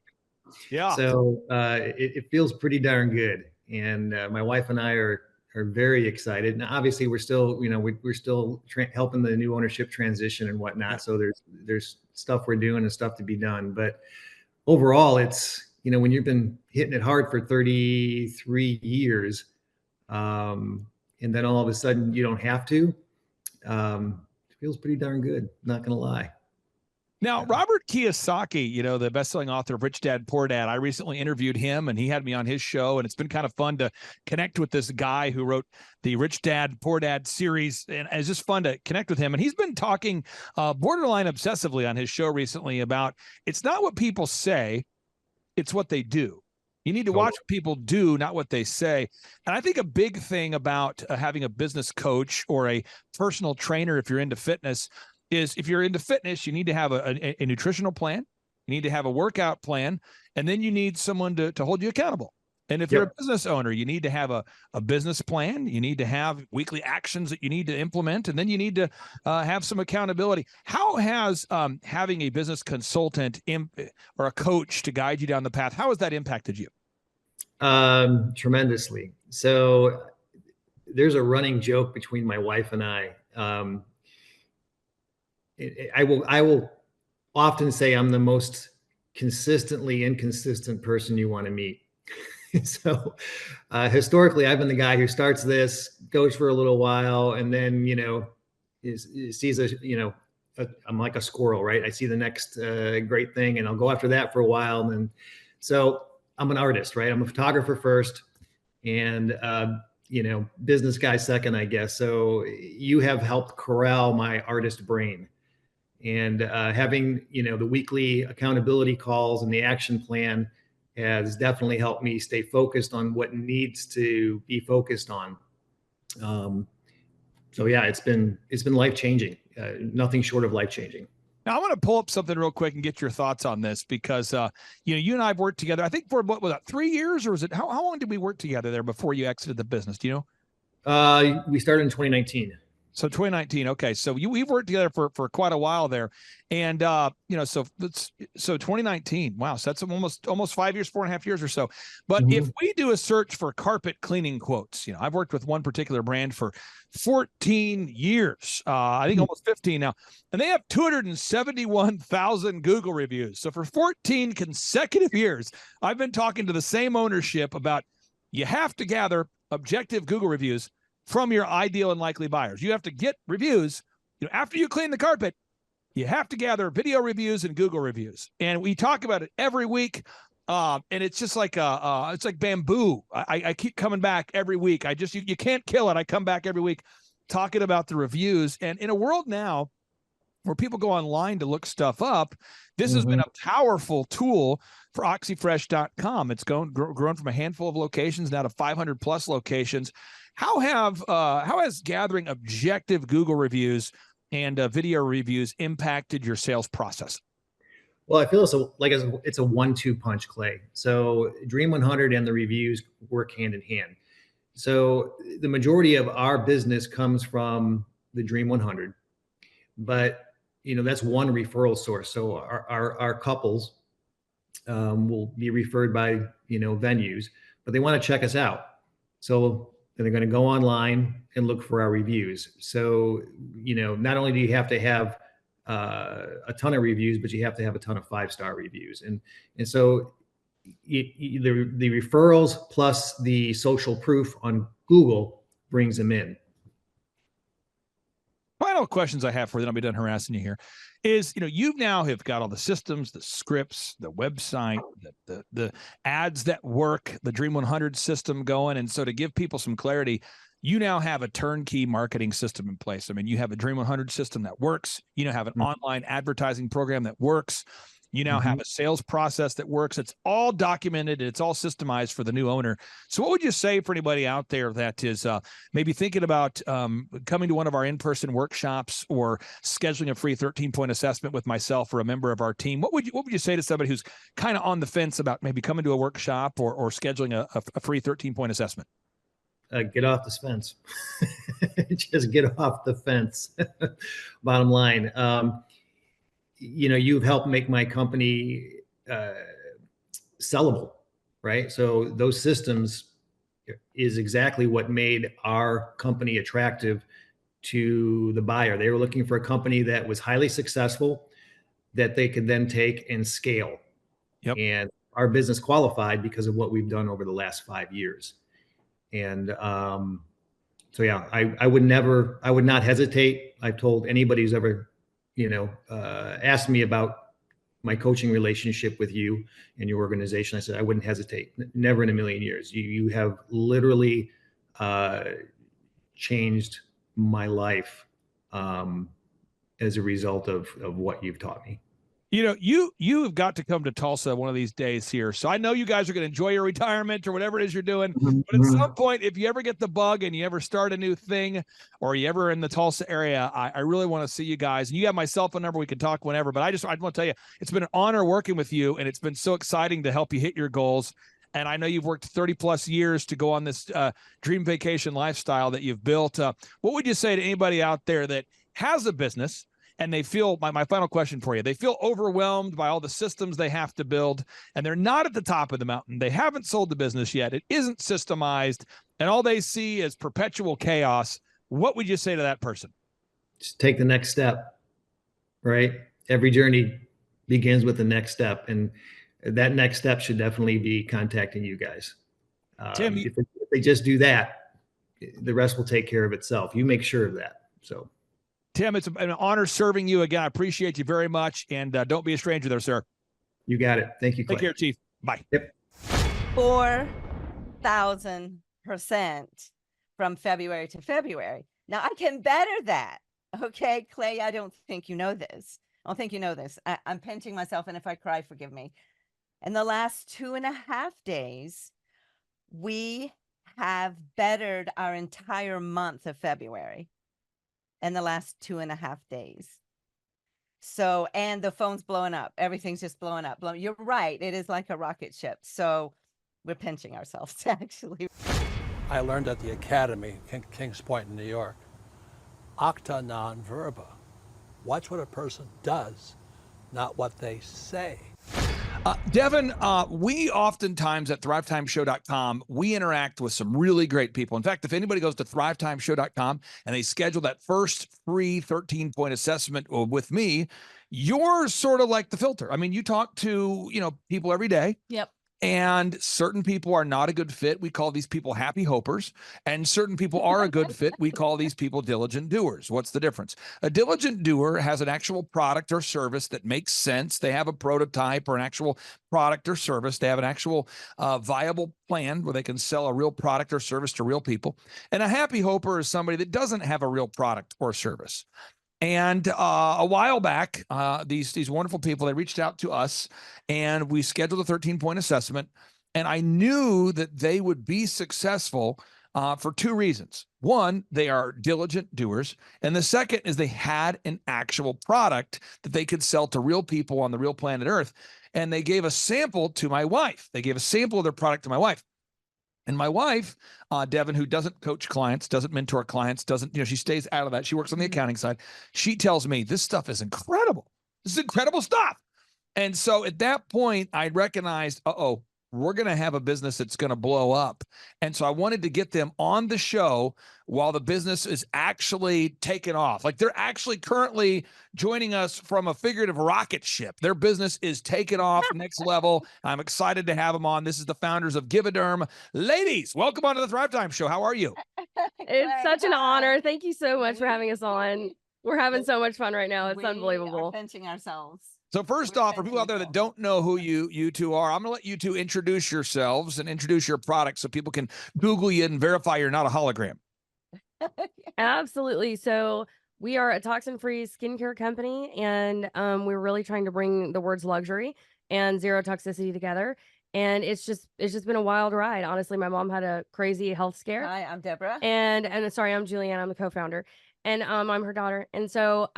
Yeah. So it feels pretty darn good. And my wife and I are very excited. Now, obviously we're still, we're still helping the new ownership transition and whatnot. Yeah. So there's stuff we're doing and stuff to be done. But overall, it's, when you've been hitting it hard for 33 years, and then all of a sudden you don't have to, it feels pretty darn good. Not going to lie. Now, Robert Kiyosaki, the best-selling author of Rich Dad, Poor Dad, I recently interviewed him, and he had me on his show, and it's been kind of fun to connect with this guy who wrote the Rich Dad, Poor Dad series, and it's just fun to connect with him. And he's been talking borderline obsessively on his show recently about it's not what people say, it's what they do. You need to watch what people do, not what they say. And I think a big thing about having a business coach or a personal trainer, if you're into fitness, is if you're into fitness, you need to have a nutritional plan. You need to have a workout plan, and then you need someone to hold you accountable. And if you're a business owner, you need to have a business plan. You need to have weekly actions that you need to implement, and then you need to have some accountability. How has having a business consultant or a coach to guide you down the path, how has that impacted you? Tremendously. So there's a running joke between my wife and I. I will often say I'm the most consistently inconsistent person you want to meet. So historically, I've been the guy who starts this, goes for a little while, and then, sees I'm like a squirrel, right? I see the next great thing, and I'll go after that for a while. And then, so I'm an artist, right? I'm a photographer first, and, business guy second, I guess. So you have helped corral my artist brain. And having, the weekly accountability calls and the action plan has definitely helped me stay focused on what needs to be focused on. So yeah, it's been life-changing, nothing short of life-changing. Now, I want to pull up something real quick and get your thoughts on this because, you and I have worked together, I think for what was that, 3 years, or was it, how long did we work together there before you exited the business? Do you know? We started in 2019. So 2019. Okay. So we've worked together for quite a while there. And, so 2019, wow. So that's almost 5 years, 4.5 years or so. But if we do a search for carpet cleaning quotes, I've worked with one particular brand for 14 years, I think almost 15 now, and they have 271,000 Google reviews. So for 14 consecutive years, I've been talking to the same ownership about, you have to gather objective Google reviews from your ideal and likely buyers. You have to get reviews. After you clean the carpet, you have to gather video reviews and Google reviews. And we talk about it every week. And it's just like it's like bamboo. I keep coming back every week. You can't kill it. I come back every week talking about the reviews. And in a world now where people go online to look stuff up, this has been a powerful tool for oxyfresh.com. It's grown from a handful of locations now to 500 plus locations. How has gathering objective Google reviews and video reviews impacted your sales process? Well, I feel it's a 1-2 punch, Clay. So Dream 100 and the reviews work hand in hand. So the majority of our business comes from the Dream 100, but that's one referral source. So our couples will be referred by venues, but they want to check us out. So and they're going to go online and look for our reviews. So, not only do you have to have a ton of reviews, but you have to have a ton of 5-star reviews. And so the referrals plus the social proof on Google brings them in. Final questions I have for you, then I'll be done harassing you here, is, you now have got all the systems, the scripts, the website, the ads that work, the Dream 100 system going. And so to give people some clarity, you now have a turnkey marketing system in place. I mean, you have a Dream 100 system that works. You now have an online advertising program that works. You now have a sales process that works. It's all documented. It's all systemized for the new owner. So what would you say for anybody out there that is maybe thinking about coming to one of our in-person workshops or scheduling a free 13-point assessment with myself or a member of our team? What would you say to somebody who's kind of on the fence about maybe coming to a workshop or scheduling a free 13-point assessment? Get off the fence. Just get off the fence. Bottom line. You've helped make my company sellable, right? So those systems is exactly what made our company attractive to the buyer. They were looking for a company that was highly successful, that they could then take and scale. Yep. And our business qualified because of what we've done over the last 5 years. And so yeah, I would not hesitate. I've told anybody who's ever asked me about my coaching relationship with you and your organization, I said, I wouldn't hesitate. Never in a million years. You have literally changed my life as a result of what you've taught me. You have got to come to Tulsa one of these days here. So I know you guys are going to enjoy your retirement or whatever it is you're doing. But at some point, if you ever get the bug and you ever start a new thing or you ever in the Tulsa area, I really want to see you guys. And you have my cell phone number. We can talk whenever. But I want to tell you, it's been an honor working with you. And it's been so exciting to help you hit your goals. And I know you've worked 30 plus years to go on this dream vacation lifestyle that you've built. What would you say to anybody out there that has a business and they feel, my final question for you, they feel overwhelmed by all the systems they have to build, and they're not at the top of the mountain. They haven't sold the business yet. It isn't systemized, and all they see is perpetual chaos. What would you say to that person? Just take the next step, right? Every journey begins with the next step, and that next step should definitely be contacting you guys. Tim, if they just do that, the rest will take care of itself. You make sure of that. So, Tim, it's an honor serving you again. I appreciate you very much, and don't be a stranger there, sir. You got it. Thank you, Clay. Take care, Chief. Bye. Yep. 4,000% from February to February. Now, I can better that. Okay, Clay, I don't think you know this. I don't think you know this. I'm pinching myself, and if I cry, forgive me. In the last 2.5 days, we have bettered our entire month of February in the last 2.5 days. So, and the phone's blowing up. Everything's just blowing up. You're right. It is like a rocket ship. So we're pinching ourselves, actually. I learned at the academy, Kings Point in New York, acta non verba. Watch what a person does, not what they say. Devin, we oftentimes at thrivetimeshow.com, we interact with some really great people. In fact, if anybody goes to thrivetimeshow.com and they schedule that first free 13-point assessment with me, you're sort of like the filter. I mean, you talk to, people every day. Yep. And certain people are not a good fit. We call these people happy hopers. And certain people are a good fit. We call these people diligent doers. What's the difference? A diligent doer has an actual product or service that makes sense. They have a prototype or an actual product or service. They have an actual viable plan where they can sell a real product or service to real people. And a happy hoper is somebody that doesn't have a real product or service. And a while back, these wonderful people, they reached out to us and we scheduled a 13-point assessment. And I knew that they would be successful for two reasons. One, they are diligent doers. And the second is they had an actual product that they could sell to real people on the real planet Earth. And they gave a sample to my wife. They gave a sample of their product to my wife. And my wife, Devin, who doesn't coach clients, doesn't mentor clients, she stays out of that. She works on the accounting side. She tells me this stuff is incredible. This is incredible stuff. And so at that point, I recognized, we're going to have a business that's going to blow up. And so I wanted to get them on the show while the business is actually taking off. Like they're actually currently joining us from a figurative rocket ship. Their business is taking off next level. I'm excited to have them on. This is the founders of Givaderm. Ladies, welcome onto the Thrive Time Show. How are you? It's such an honor. Thank you so much for having us on. We're having so much fun right now. It's unbelievable. We are pinching ourselves. So first off, for people out there that don't know who you two are, I'm going to let you two introduce yourselves and introduce your product so people can Google you and verify you're not a hologram. Absolutely. So we are a toxin-free skincare company, and we're really trying to bring the words luxury and zero toxicity together. And it's just been a wild ride. Honestly, my mom had a crazy health scare. Hi, I'm Deborah. And sorry, I'm Julianne. I'm the co-founder. And I'm her daughter. And so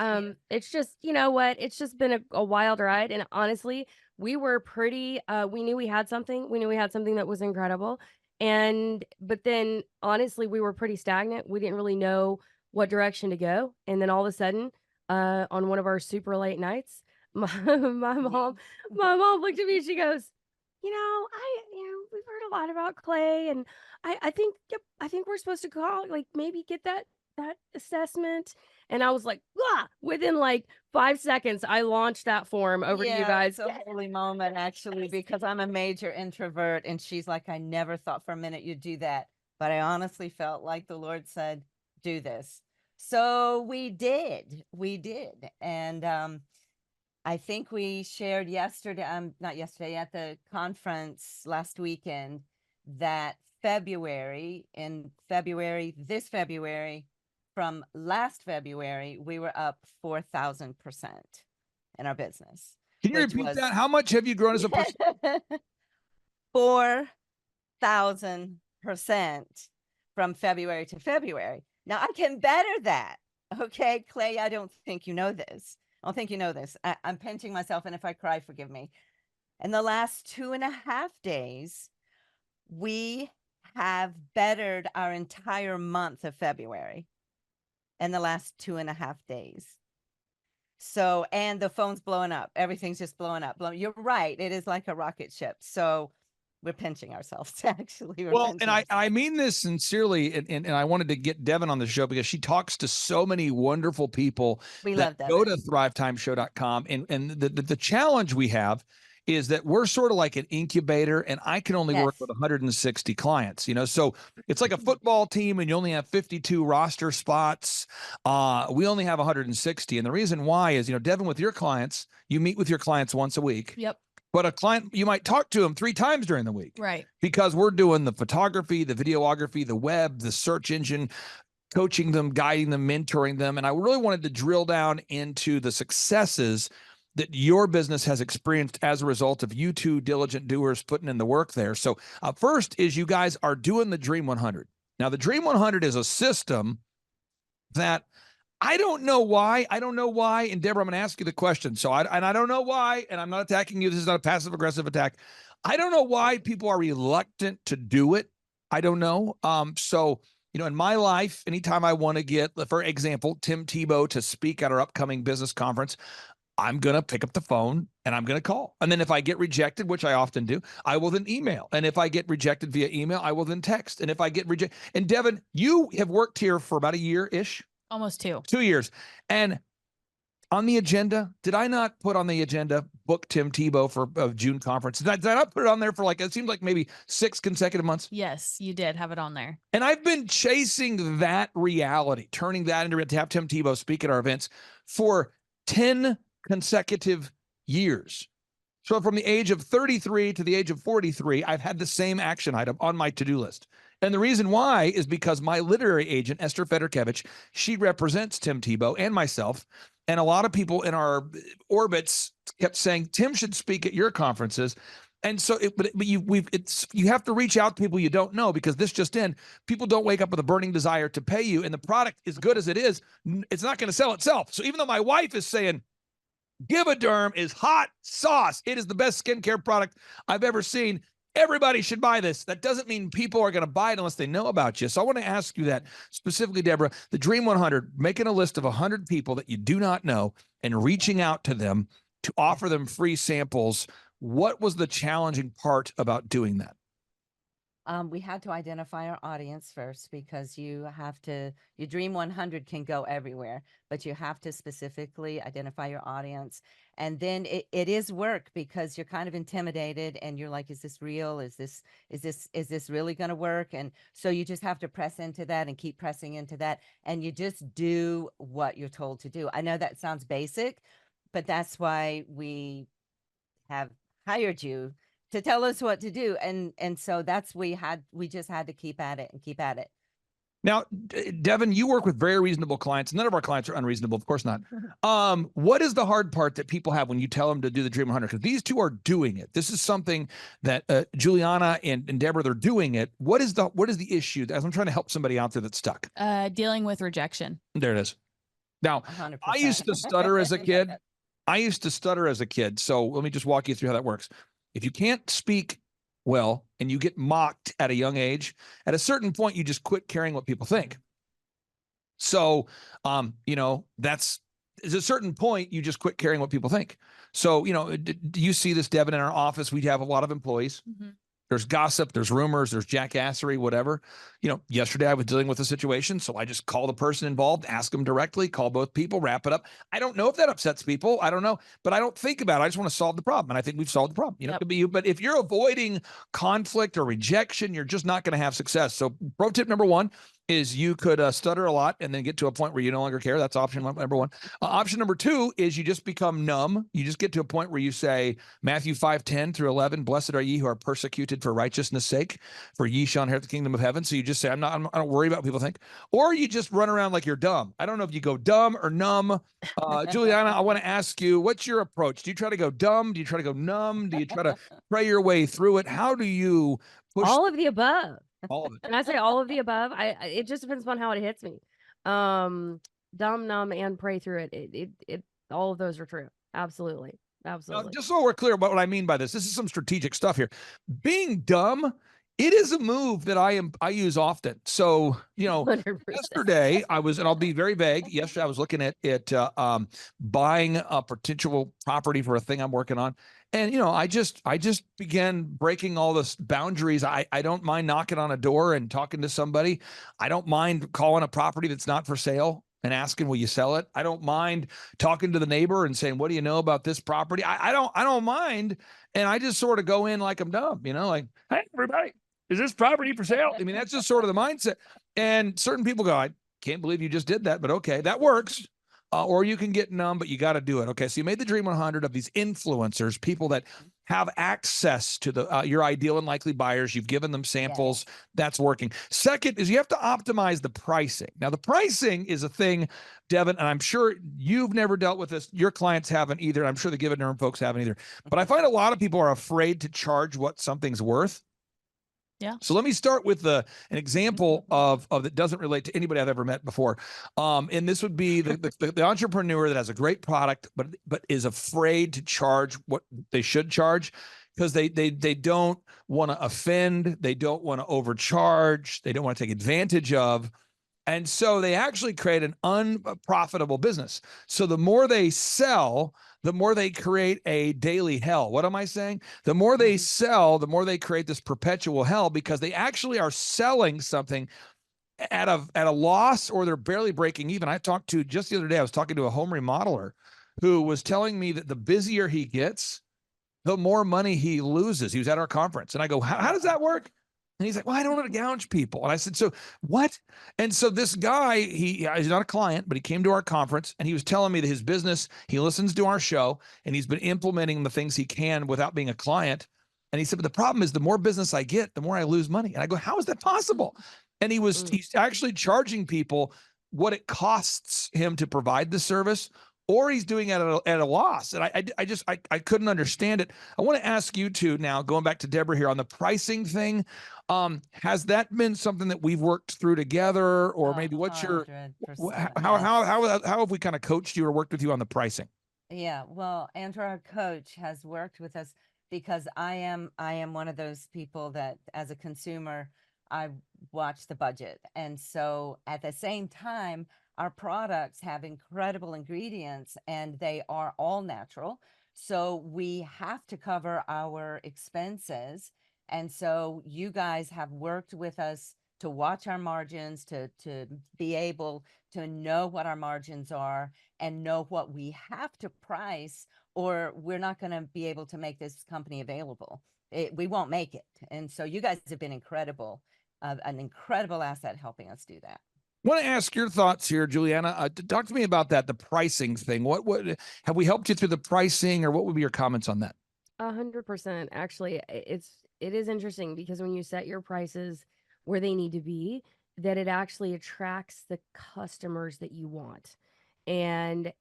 it's just, you know what? It's just been a wild ride. And honestly, we were pretty we knew we had something. We knew we had something that was incredible. But then honestly, we were pretty stagnant. We didn't really know what direction to go. And then all of a sudden, on one of our super late nights, my mom looked at me and she goes, we've heard a lot about clay, and I think we're supposed to call, like, maybe get that assessment. And I was like, within like 5 seconds, I launched that form over to you guys. It's a holy moment, actually, because I'm a major introvert. And she's like, I never thought for a minute you'd do that. But I honestly felt like the Lord said, do this. So we did. And I think we shared not yesterday, at the conference last weekend, that this February, from last February, we were up 4,000% in our business. Can you repeat that? How much have you grown as a person? 4,000% from February to February. Now I can better that. Okay, Clay, I don't think you know this. I'm pinching myself, and if I cry, forgive me. In the last 2.5 days, we have bettered our entire month of February in the last 2.5 days. So, and the phone's blowing up. Everything's just blowing up. You're right. It is like a rocket ship. So we're pinching ourselves, actually. I mean this sincerely, and I wanted to get Devin on the show because she talks to so many wonderful people that go to thrivetimeshow.com. And the challenge we have is that we're sort of like an incubator, and I can only work with 160 clients, so it's like a football team and you only have 52 roster spots. We only have 160. And the reason why is, Devin, with your clients, you meet with your clients once a week. Yep. But a client, you might talk to them 3 times during the week. Right. Because we're doing the photography, the videography, the web, the search engine, coaching them, guiding them, mentoring them. And I really wanted to drill down into the successes that your business has experienced as a result of you two diligent doers putting in the work there. So first is you guys are doing the Dream 100. Now, the Dream 100 is a system that I don't know why. And Deborah, I'm going to ask you the question. So I don't know why, and I'm not attacking you. This is not a passive aggressive attack. I don't know why people are reluctant to do it. I don't know. In my life, anytime I want to get, for example, Tim Tebow to speak at our upcoming business conference, I'm going to pick up the phone and I'm going to call. And then if I get rejected, which I often do, I will then email. And if I get rejected via email, I will then text. And if I get rejected, and Devin, you have worked here for about a year-ish. Almost 2 years. And on the agenda, did I not put on the agenda, book Tim Tebow for June conference? Did I not put it on there for it seems like maybe 6 consecutive months? Yes, you did have it on there. And I've been chasing that reality, turning that into to have Tim Tebow speak at our events for 10 consecutive years. So from the age of 33 to the age of 43, I've had the same action item on my to-do list. And the reason why is because my literary agent, Esther Federkevich, she represents Tim Tebow and myself. And a lot of people in our orbits kept saying, Tim should speak at your conferences. And so, you have to reach out to people you don't know, because this just in, people don't wake up with a burning desire to pay you. And the product, as good as it is, it's not going to sell itself. So even though my wife is saying, Givaderm is hot sauce, it is the best skincare product I've ever seen, everybody should buy this. That doesn't mean people are going to buy it unless they know about you. So I want to ask you that specifically, Deborah, the Dream 100, making a list of 100 people that you do not know and reaching out to them to offer them free samples. What was the challenging part about doing that? We had to identify our audience first, because your Dream 100 can go everywhere, but you have to specifically identify your audience. And then it is work, because you're kind of intimidated and you're like, is this real? Is this really going to work? And so you just have to press into that and keep pressing into that. And you just do what you're told to do. I know that sounds basic, but that's why we have hired you to tell us what to do. And so we just had to keep at it and keep at it. Now, Devin, you work with very reasonable clients. None of our clients are unreasonable, of course not. What is the hard part that people have when you tell them to do the Dream 100? Because these two are doing it. This is something that Juliana and Deborah, they're doing it. What is the issue? As I'm trying to help somebody out there that's stuck. Dealing with rejection. There it is. Now, 100%. I used to stutter as a kid. So let me just walk you through how that works. If you can't speak well and you get mocked at a young age, at a certain point, you just quit caring what people think. So, there's a certain point you just quit caring what people think. So, do you see this, Devin, in our office? We have a lot of employees. Mm-hmm. There's gossip, there's rumors, there's jackassery, whatever. Yesterday I was dealing with a situation, so I just call the person involved, ask them directly, call both people, wrap it up. I don't know if that upsets people. I don't know, but I don't think about it. I just want to solve the problem, and I think we've solved the problem. It could be you, but if you're avoiding conflict or rejection, you're just not going to have success. So pro tip number one is you could stutter a lot and then get to a point where you no longer care. That's option number one. Option number two is you just become numb. You just get to a point where you say Matthew 5:10 through 11, blessed are ye who are persecuted for righteousness' sake, for ye shall inherit the kingdom of heaven. So you just say, I don't worry about what people think. Or you just run around like you're dumb. I don't know if you go dumb or numb. Juliana, I want to ask you, what's your approach? Do you try to go dumb? Do you try to go numb? Do you try to pray your way through it? How do you push? All of the above. All of it. And I say all of the above. It just depends upon how it hits me. Dumb, numb, and pray through it. It all of those are true. Absolutely. Now, Absolutely. just so we're clear about what I mean by this is some strategic stuff here. Being dumb, it is a move that I use often. So, 100%. yesterday I was, and I'll be very vague. Yesterday I was looking at buying a potential property for a thing I'm working on. And, I just began breaking all the boundaries. I don't mind knocking on a door and talking to somebody. I don't mind calling a property that's not for sale and asking, will you sell it? I don't mind talking to the neighbor and saying, what do you know about this property? I don't mind. And I just sort of go in like I'm dumb, like, hey, everybody, is this property for sale? I mean, that's just sort of the mindset. And certain people go, I can't believe you just did that, but okay, that works. Or you can get numb, but you got to do it. Okay, so you made the Dream 100 of these influencers, people that have access to your ideal and likely buyers. You've given them samples. Yeah. That's working. Second is you have to optimize the pricing. Now, the pricing is a thing, Devin, and I'm sure you've never dealt with this. Your clients haven't either. I'm sure the Give It Nerve folks haven't either. But I find a lot of people are afraid to charge what something's worth. Yeah. So let me start with an example of that doesn't relate to anybody I've ever met before. And this would be the entrepreneur that has a great product, but is afraid to charge what they should charge because they don't want to offend. They don't want to overcharge. They don't want to take advantage of. And so they actually create an unprofitable business. So the more they sell, the more they create a daily hell. What am I saying? The more they sell, the more they create this perpetual hell because they actually are selling something at a loss or they're barely breaking even. Just the other day, I was talking to a home remodeler who was telling me that the busier he gets, the more money he loses. He was at our conference. And I go, how does that work? And he's like, well, I don't want to gouge people. And I said, so what? And so this guy, he's not a client, but he came to our conference and he was telling me that his business, he listens to our show and he's been implementing the things he can without being a client. And he said, but the problem is the more business I get, the more I lose money. And I go, how is that possible? And he's actually charging people what it costs him to provide the service, or he's doing it at a loss. And I couldn't understand it. I want to ask you two now, going back to Deborah here on the pricing thing. Has that been something that we've worked through together, or maybe what's your, how have we kind of coached you or worked with you on the pricing? Yeah, well, Andrew, our coach, has worked with us because I am one of those people that as a consumer, I watch the budget. And so at the same time, our products have incredible ingredients and they are all natural. So we have to cover our expenses. And so you guys have worked with us to watch our margins, to be able to know what our margins are and know what we have to price, or we're not going to be able to make this company available. We won't make it. And so you guys have been incredible, an incredible asset helping us do that. I want to ask your thoughts here, Juliana. Talk to me about that, the pricing thing. What have we helped you through the pricing, or what would be your comments on that? 100%. Actually, it is interesting because when you set your prices where they need to be, that it actually attracts the customers that you want. And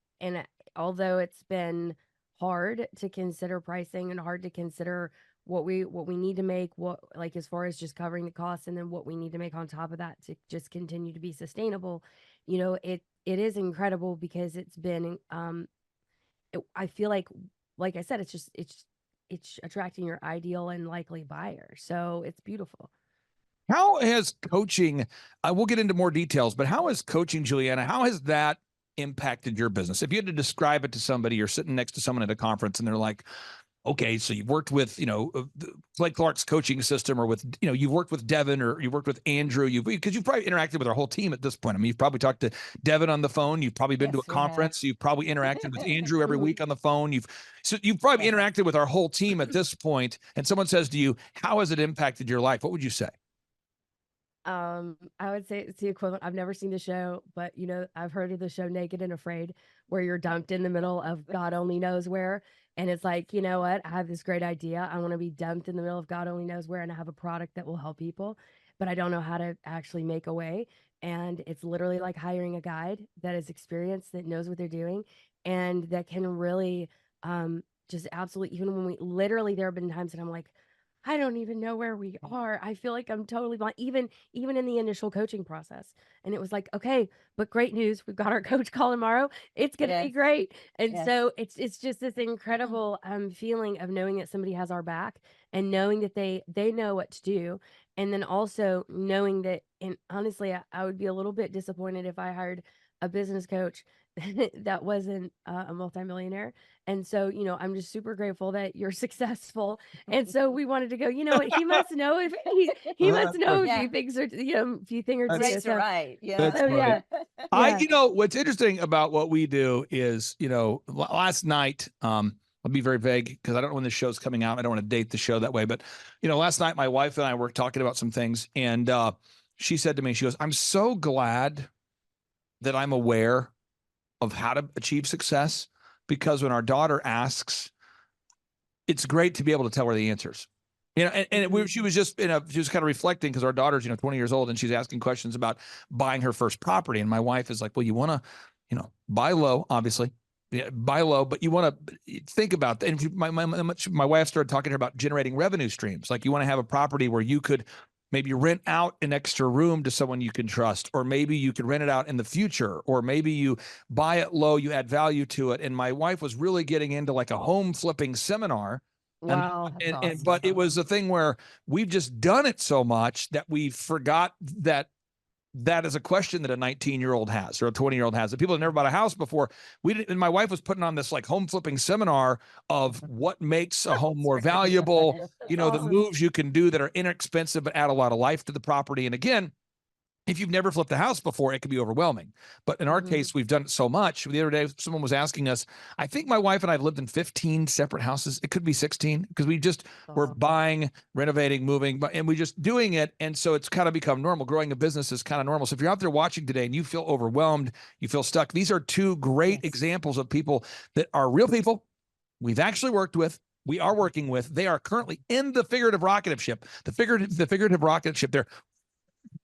although it's been hard to consider pricing and hard to consider what we need to make, what, like, as far as just covering the costs, and then what we need to make on top of that to just continue to be sustainable, it is incredible because it's been I feel like I said, it's attracting your ideal and likely buyer. So it's beautiful. How has coaching, we'll get into more details, but how has coaching, Juliana, how has that impacted your business? If you had to describe it to somebody, you're sitting next to someone at a conference and they're like, okay, so you've worked with, Clay Clark's coaching system, or with, you've worked with Devin, or you've worked with Andrew, because you've probably interacted with our whole team at this point. I mean, you've probably talked to Devin on the phone. You've probably been to a conference. You've probably interacted with Andrew every week on the phone. You've probably interacted with our whole team at this point. And someone says to you, how has it impacted your life? What would you say? I would say it's the equivalent. I've never seen the show, but I've heard of the show Naked and Afraid, where you're dumped in the middle of God only knows where. And it's like, you know what? I have this great idea. I want to be dumped in the middle of God only knows where, and I have a product that will help people, but I don't know how to actually make a way. And it's literally like hiring a guide that is experienced, that knows what they're doing, and that can really just absolutely, even when there have been times that I'm like, I don't even know where we are. I feel like I'm totally blind, even in the initial coaching process. And it was like, okay, but great news. We've got our coach call tomorrow. It's going to be great. And so it's just this incredible feeling of knowing that somebody has our back, and knowing that they know what to do. And then also knowing that, and honestly, I would be a little bit disappointed if I hired a business coach that wasn't a multimillionaire. And so, I'm just super grateful that you're successful. And so we wanted to go, what, he must know if he must know a few things, or a few things or two. So, right. Yeah. That's so, funny. What's interesting about what we do is, last night, I'll be very vague because I don't know when the show's coming out. I don't want to date the show that way. But, last night my wife and I were talking about some things, and she said to me, she goes, I'm so glad that I'm aware of how to achieve success, because when our daughter asks, it's great to be able to tell her the answers. She was just kind of reflecting, because our daughter's 20 years old, and she's asking questions about buying her first property. And my wife is like, well, you want to, buy low, obviously. Yeah, buy low, but you want to think about that. And my wife started talking to her about generating revenue streams. Like, you want to have a property where you could maybe rent out an extra room to someone you can trust, or maybe you could rent it out in the future, or maybe you buy it low, you add value to it. And my wife was really getting into like a home flipping seminar. Wow. But it was a thing where we've just done it so much that we forgot that is a question that a 19-year-old has, or a 20-year-old has, that people have never bought a house before. And my wife was putting on this like home flipping seminar of what makes a home more valuable, the moves you can do that are inexpensive but add a lot of life to the property. And again, if you've never flipped a house before, it can be overwhelming. But in our case, we've done it so much. The other day, someone was asking us, I think my wife and I have lived in 15 separate houses. It could be 16, because we just were buying, renovating, moving, and we just doing it. And so it's kind of become normal. Growing a business is kind of normal. So if you're out there watching today and you feel overwhelmed, you feel stuck, these are two great examples of people that are real people we've actually worked with. We are working with. They are currently in the figurative rocket ship. The figurative rocket ship. They're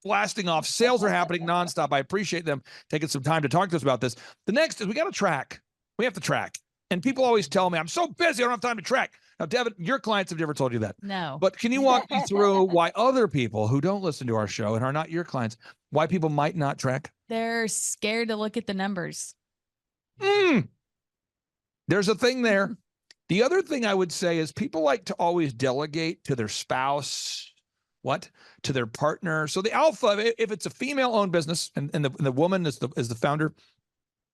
blasting off. Sales are happening nonstop. I appreciate them taking some time to talk to us about this. The next is we got to track. We have to track. And people always tell me, I'm so busy, I don't have time to track. Now, Devin, your clients have never told you that. No. But can you walk me through why other people who don't listen to our show and are not your clients, why people might not track? They're scared to look at the numbers. There's a thing there. The other thing I would say is people like to always delegate to their spouse, to their partner. So the alpha, if it's a female-owned business and the woman is the founder,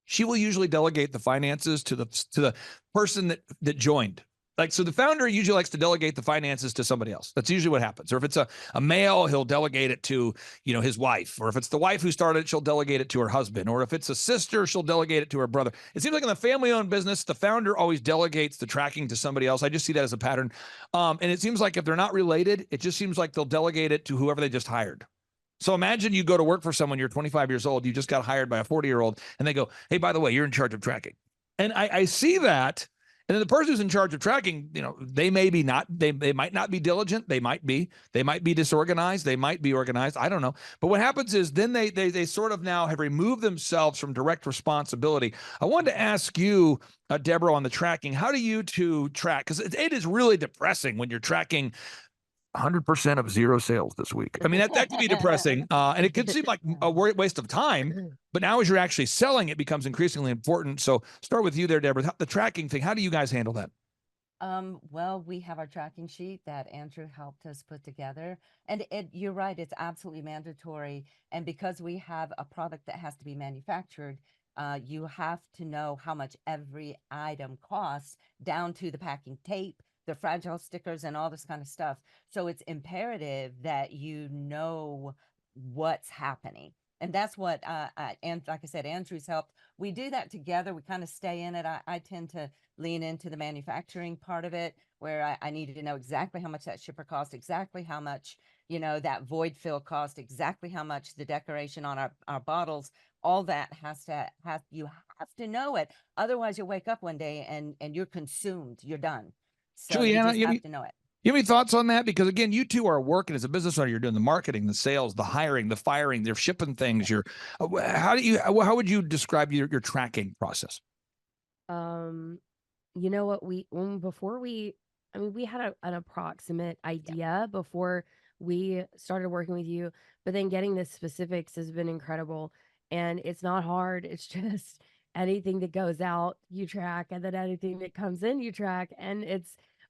she will usually delegate the finances to the person that joined. Like, so the founder usually likes to delegate the finances to somebody else. That's usually what happens. Or if it's a male, he'll delegate it to, his wife. Or if it's the wife who started it, she'll delegate it to her husband. Or if it's a sister, she'll delegate it to her brother. It seems like in the family-owned business, the founder always delegates the tracking to somebody else. I just see that as a pattern. And it seems like if they're not related, it just seems like they'll delegate it to whoever they just hired. So imagine you go to work for someone, you're 25 years old, you just got hired by a 40-year-old, and they go, hey, by the way, you're in charge of tracking. And I see that. And then the person who's in charge of tracking, they might not be diligent. They might be disorganized. They might be organized. I don't know. But what happens is then they sort of now have removed themselves from direct responsibility. I wanted to ask you, Deborah, on the tracking, how do you two track? Because it is really depressing when you're tracking 100% of zero sales this week. I mean, that can be depressing. And it could seem like a waste of time, but now as you're actually selling, it becomes increasingly important. So start with you there, Deborah. The tracking thing, how do you guys handle that? Well, we have our tracking sheet that Andrew helped us put together. And you're right, it's absolutely mandatory. And because we have a product that has to be manufactured, you have to know how much every item costs down to the packing tape, the fragile stickers, and all this kind of stuff. So it's imperative that you know what's happening. And that's what, and like I said, Andrew's helped. We do that together. We kind of stay in it. I tend to lean into the manufacturing part of it, where I needed to know exactly how much that shipper cost, exactly how much, that void fill cost, exactly how much the decoration on our bottles, all that you have to know it. Otherwise you'll wake up one day and you're consumed, you're done. So Juliana, you just have to know it. You have any thoughts on that? Because again, you two are working as a business owner. You're doing the marketing, the sales, the hiring, the firing. They're shipping things. How would you describe your tracking process? You know what, we had an approximate idea before we started working with you, but then getting the specifics has been incredible. And it's not hard. It's just anything that goes out, you track, and then anything that comes in, you track.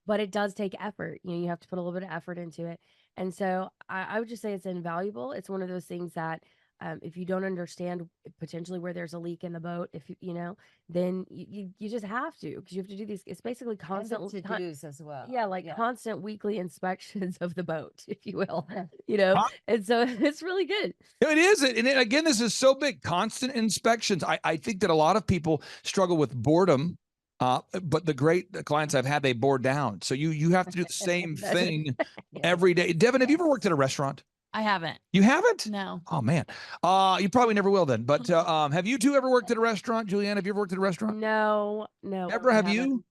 But it does take effort. You have to put a little bit of effort into it. And so I would just say it's invaluable. It's one of those things that if you don't understand potentially where there's a leak in the boat, then you just have to, because you have to do these. It's basically constant to-dos as well. Yeah, constant weekly inspections of the boat, if you will. And so it's really good. It is. And again, this is so big. Constant inspections. I think that a lot of people struggle with boredom. But the great clients I've had, they bore down. So you have to do the same thing every day. Devin, have you ever worked at a restaurant? I haven't. You haven't? No. Oh man. You probably never will then. But have you two ever worked at a restaurant? Juliana, have you ever worked at a restaurant? No. Deborah, have you?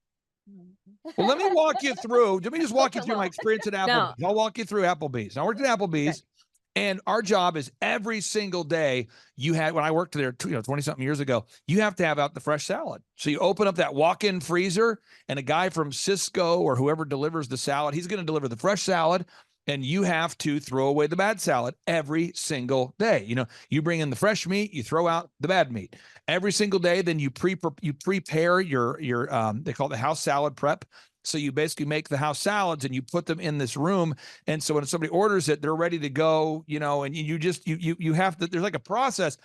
Well, let me walk you through. Let me just walk you through my experience at Applebee's. No. I'll walk you through Applebee's. I worked at Applebee's. Okay. And our job is every single day when I worked there, 20-something years ago, you have to have out the fresh salad. So you open up that walk-in freezer, and a guy from Cisco or whoever delivers the salad, he's going to deliver the fresh salad, and you have to throw away the bad salad every single day. You bring in the fresh meat, you throw out the bad meat every single day. Then you prepare your they call it the house salad prep. So you basically make the house salads and you put them in this room. And so when somebody orders it, they're ready to go, and you have to, there's like a process.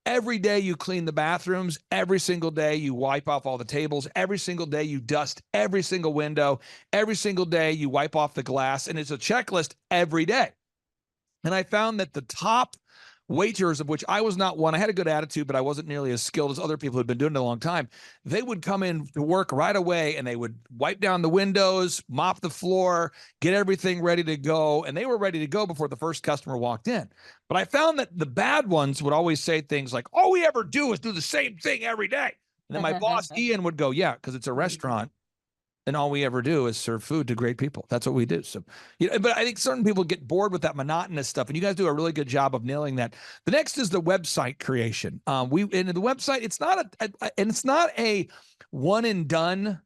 Every day you clean the bathrooms. Every single day you wipe off all the tables. Every single day you dust every single window. Every single day you wipe off the glass. And it's a checklist every day. And I found that the top waiters, of which I was not one, I had a good attitude, but I wasn't nearly as skilled as other people who had been doing it a long time. They would come in to work right away and they would wipe down the windows, mop the floor, get everything ready to go. And they were ready to go before the first customer walked in. But I found that the bad ones would always say things like, all we ever do is do the same thing every day. And then my boss, Ian, would go, yeah, because it's a restaurant. And all we ever do is serve food to great people. That's what we do. So, but I think certain people get bored with that monotonous stuff, and you guys do a really good job of nailing that. The next is the website creation. And the website, it's not a one and done.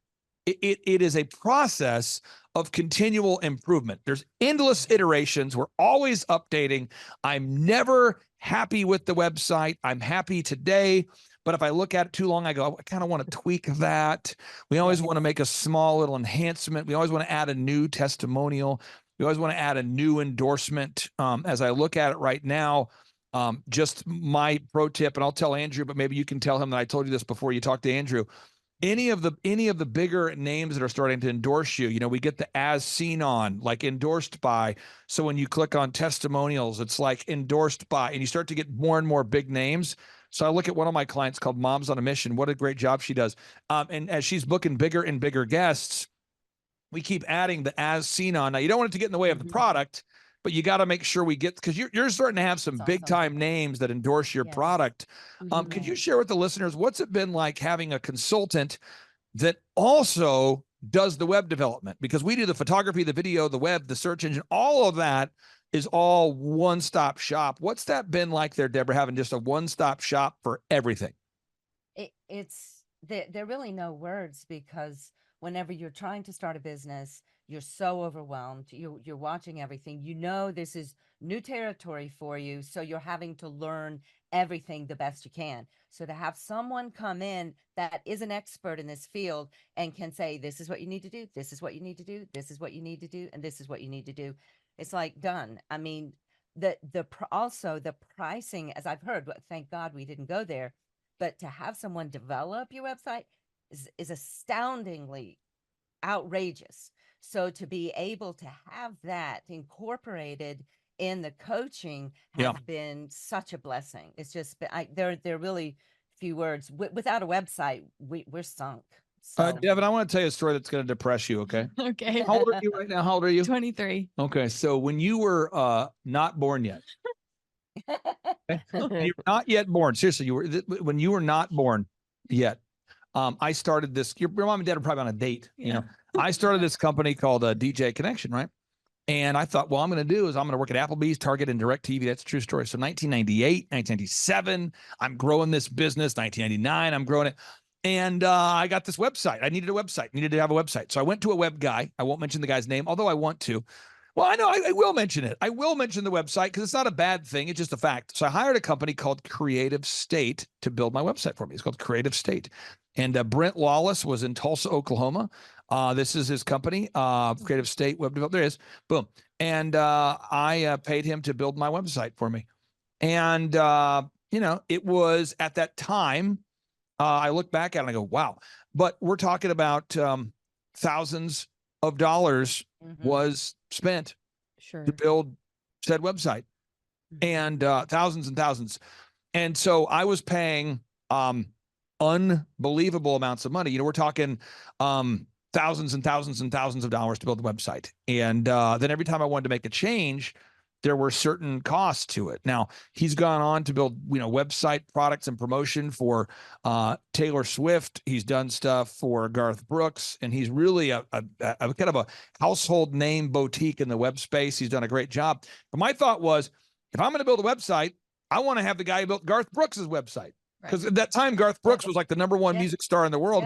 It is a process of continual improvement. There's endless iterations. We're always updating. I'm never happy with the website. I'm happy today. But if I look at it too long, I go, I kind of want to tweak that. We always want to make a small little enhancement. We always want to add a new testimonial. We always want to add a new endorsement. As I look at it right now, Just my pro tip, and I'll tell Andrew, but maybe you can tell him that I told you this before you talked to Andrew. Any of the bigger names that are starting to endorse you, we get the as seen on, like endorsed by. So when you click on testimonials, it's like endorsed by, and you start to get more and more big names. So I look at one of my clients called Moms on a Mission. What a great job she does. And as she's booking bigger and bigger guests, we keep adding the as seen on. Now, you don't want it to get in the way of the product, but you got to make sure we get, because you're starting to have some big time names that endorse your product. Could you share with the listeners, what's it been like having a consultant that also does the web development? Because we do the photography, the video, the web, the search engine, all of that is all one-stop shop. What's that been like there, Deborah, having just a one-stop shop for everything? There are really no words, because whenever you're trying to start a business, you're so overwhelmed. You're watching everything. This is new territory for you, so you're having to learn everything the best you can. So to have someone come in that is an expert in this field and can say, this is what you need to do, this is what you need to do, this is what you need to do, and this is what you need to do, it's like done. I mean, also the pricing, as I've heard, but thank God we didn't go there, but to have someone develop your website is astoundingly outrageous. So to be able to have that incorporated in the coaching has been such a blessing. It's just there are really few words. Without a website, we're sunk. So. Devin, I want to tell you a story that's going to depress you, okay? Okay. How old are you right now? How old are you? 23. Okay, so when you were not born yet, you're not yet born. Seriously, when you were not born yet, I started this. Your mom and dad are probably on a date. I started this company called DJ Connection, right? And I thought, well, I'm going to do is I'm going to work at Applebee's, Target, and DirecTV. That's a true story. So 1998, 1997, I'm growing this business. 1999, I'm growing it. And I got this website. I needed a website, needed to have a website. So I went to a web guy. I won't mention the guy's name, although I want to. Well, I know I will mention it. I will mention the website because it's not a bad thing. It's just a fact. So I hired a company called Creative State to build my website for me. It's called Creative State. And Brent Lawless was in Tulsa, Oklahoma. This is his company, Creative State Web Development. There it is. Boom. And I paid him to build my website for me. And, it was at that time, I look back at it and I go, wow. But we're talking about thousands of dollars was spent to build said website, and thousands and thousands. And so I was paying unbelievable amounts of money. We're talking thousands and thousands and thousands of dollars to build the website. And then every time I wanted to make a change, there were certain costs to it. Now, he's gone on to build, website products and promotion for Taylor Swift. He's done stuff for Garth Brooks, and he's really a kind of a household name boutique in the web space. He's done a great job. But my thought was, if I'm going to build a website, I want to have the guy who built Garth Brooks's website. Because at that time, Garth Brooks was like the #1 music star in the world.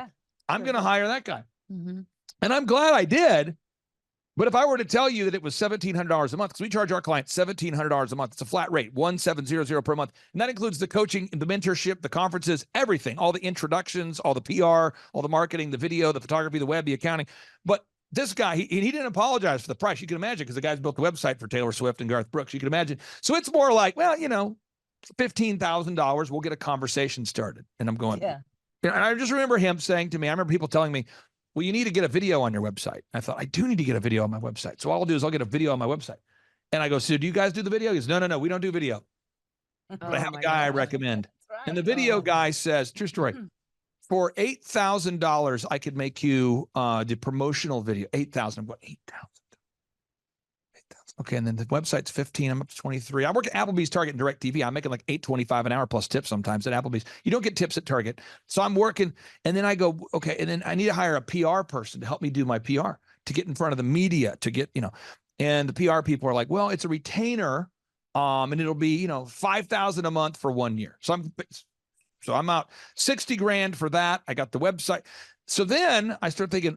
I'm going to hire that guy. And I'm glad I did. But if I were to tell you that it was $1,700 a month, because we charge our clients $1,700 a month, it's a flat rate, $1,700 per month. And that includes the coaching, the mentorship, the conferences, everything, all the introductions, all the PR, all the marketing, the video, the photography, the web, the accounting. But this guy, he didn't apologize for the price. You can imagine, because the guy's built the website for Taylor Swift and Garth Brooks. You can imagine. So it's more like, well, $15,000, we'll get a conversation started. And I'm going, and I just remember him saying to me, I remember people telling me, well, you need to get a video on your website. I thought, I do need to get a video on my website. So all I'll do is I'll get a video on my website. And I go, so do you guys do the video? He goes, no, we don't do video. But I have a guy I recommend. And the video guy says, true story, for $8,000, I could make you the promotional video. $8,000. I'm going, $8,000. Okay, and then the website's 15. I'm up to 23. I work at Applebee's, Target, and DirecTV. I'm making like $8.25 an hour plus tips sometimes at Applebee's. You don't get tips at Target. So I'm working, and then I go, okay, and then I need to hire a PR person to help me do my PR, to get in front of the media, to get, and the PR people are like, well, it's a retainer, and it'll be, $5,000 a month for 1 year. So I'm out $60,000 for that. I got the website. So then I start thinking,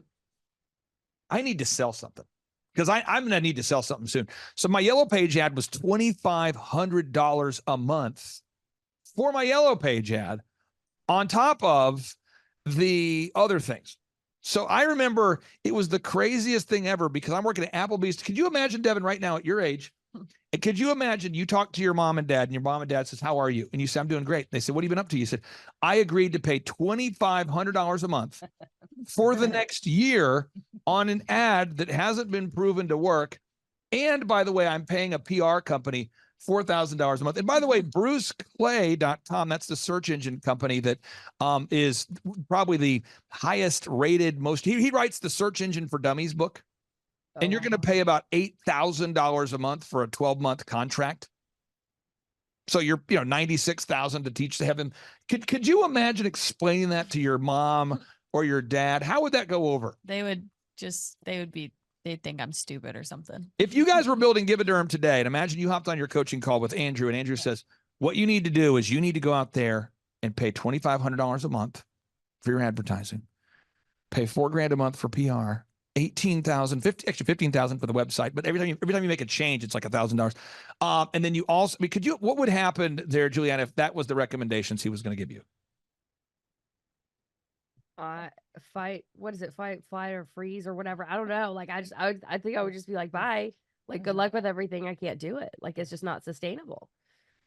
I need to sell something. Because I'm going to need to sell something soon. So my Yellow Page ad was $2,500 a month for my Yellow Page ad on top of the other things. So I remember it was the craziest thing ever, because I'm working at Applebee's. Could you imagine, Devin, right now at your age, And could you imagine you talk to your mom and dad, and your mom and dad says, "How are you?" And you say, "I'm doing great." They say, "What have you been up to?" You said, "I agreed to pay $2,500 a month for the next year on an ad that hasn't been proven to work. And by the way, I'm paying a PR company $4,000 a month." And by the way, BruceClay.com, that's the search engine company that is probably the highest rated, he writes the Search Engine for Dummies book. And you're going to pay about $8,000 a month for a 12-month contract. So you're, $96,000 to teach to have him. Could you imagine explaining that to your mom or your dad? How would that go over? They'd think I'm stupid or something. If you guys were building Give a Durham today, and imagine you hopped on your coaching call with Andrew, and Andrew says, what you need to do is you need to go out there and pay $2,500 a month for your advertising, pay $4,000 a month for PR, 18,000, extra 15,000 for the website. But every time you make a change, it's like $1,000. And then you also, what would happen there, Juliana, if that was the recommendations he was going to give you? Fight or freeze or whatever. I don't know. Like I think I would just be like, bye. Like, good luck with everything. I can't do it. Like, it's just not sustainable.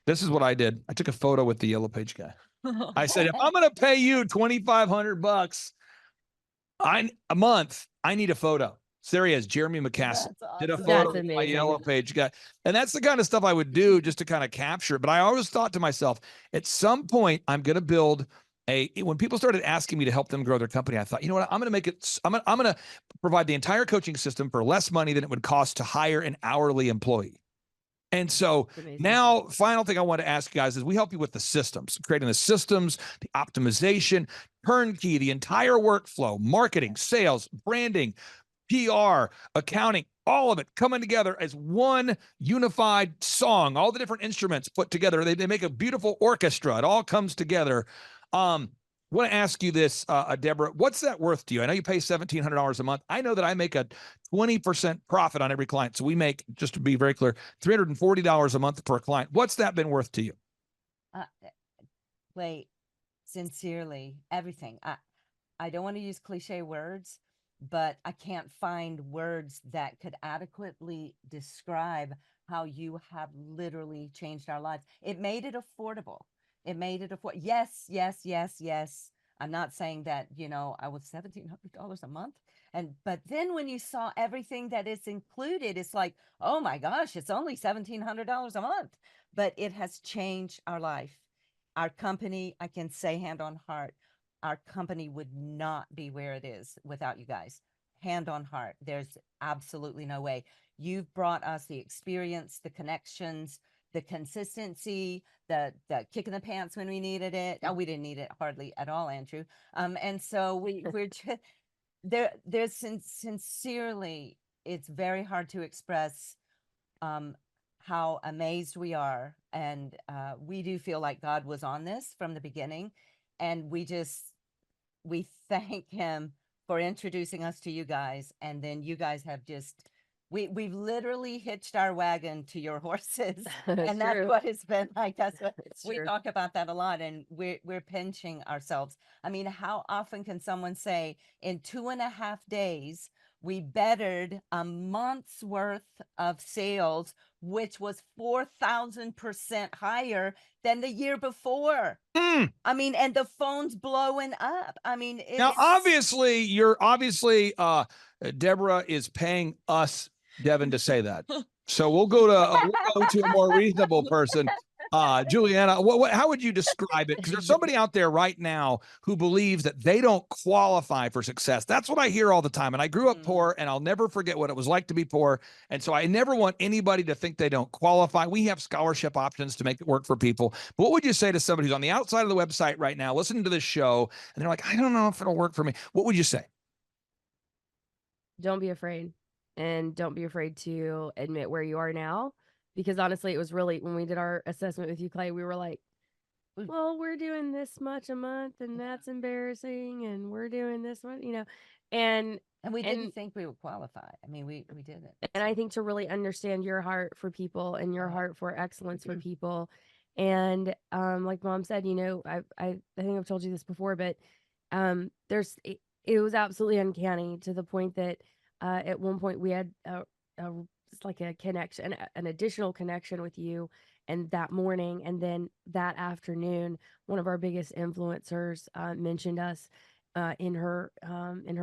This is what I did. I took a photo with the Yellow Page guy. I said, if I'm going to pay you $2,500 a month, I need a photo. So there he is, Jeremy McCaskey. Awesome. Did a photo with my Yellow Page guy. And that's the kind of stuff I would do just to kind of capture it. But I always thought to myself, at some point, I'm going to build when people started asking me to help them grow their company, I thought, you know what, I'm going to provide the entire coaching system for less money than it would cost to hire an hourly employee. And so now, final thing I want to ask you guys is we help you with the systems, creating the systems, the optimization, turnkey, the entire workflow, marketing, sales, branding, PR, accounting, all of it coming together as one unified song, all the different instruments put together. They make a beautiful orchestra. It all comes together. I want to ask you this, Deborah, what's that worth to you? I know you pay $1,700 a month. I know that I make a 20% profit on every client. So we make, just to be very clear, $340 a month per client. What's that been worth to you? Wait, sincerely, everything. I don't want to use cliche words, but I can't find words that could adequately describe how you have literally changed our lives. It made it affordable. It made it affordable. Yes, yes, yes, yes. I'm not saying that, I was $1,700 a month. But then when you saw everything that is included, it's like, oh my gosh, it's only $1,700 a month. But it has changed our life. Our company, I can say hand on heart, our company would not be where it is without you guys. Hand on heart. There's absolutely no way. You've brought us the experience, the connections, the consistency, the kick in the pants when we needed it. Oh, we didn't need it hardly at all, Andrew. And so we're just there's sincerely, it's very hard to express how amazed we are. And we do feel like God was on this from the beginning. And we thank him for introducing us to you guys. And then you guys have just, we've literally hitched our wagon to your horses. And that's what it's been like. That's what we talk about that a lot. And we're pinching ourselves. I mean, how often can someone say in 2.5 days, we bettered a month's worth of sales, which was 4,000% higher than the year before. I mean, and the phone's blowing up. I mean, now obviously Deborah is paying us, Devin, to say that. So we'll go to a more reasonable person. Juliana, how would you describe it? Because there's somebody out there right now who believes that they don't qualify for success. That's what I hear all the time. And I grew up poor, and I'll never forget what it was like to be poor. And so I never want anybody to think they don't qualify. We have scholarship options to make it work for people. But what would you say to somebody who's on the outside of the website right now, listening to this show, and they're like, I don't know if it'll work for me? What would you say? Don't be afraid. And don't be afraid to admit where you are now. Because honestly, it was really, when we did our assessment with you, Clay, we were like, well, we're doing this much a month, and that's embarrassing, and we're doing this one, and we didn't think we would qualify. I mean, we didn't. And I think to really understand your heart for people and your heart for excellence for people. And like Mom said, I think I've told you this before, but it was absolutely uncanny to the point that at one point we had like a connection, an additional connection with you. And that morning, and then that afternoon, one of our biggest influencers mentioned us in her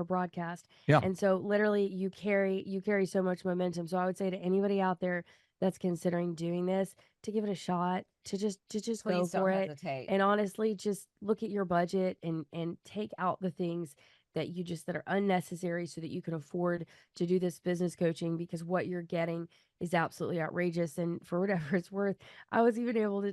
broadcast. Yeah. And so literally you carry so much momentum. So I would say to anybody out there that's considering doing this, to give it a shot, to just go Please don't for it. hesitate. And honestly, just look at your budget and take out the things that are unnecessary so that you can afford to do this business coaching, because what you're getting is absolutely outrageous. And for whatever it's worth, I was even able to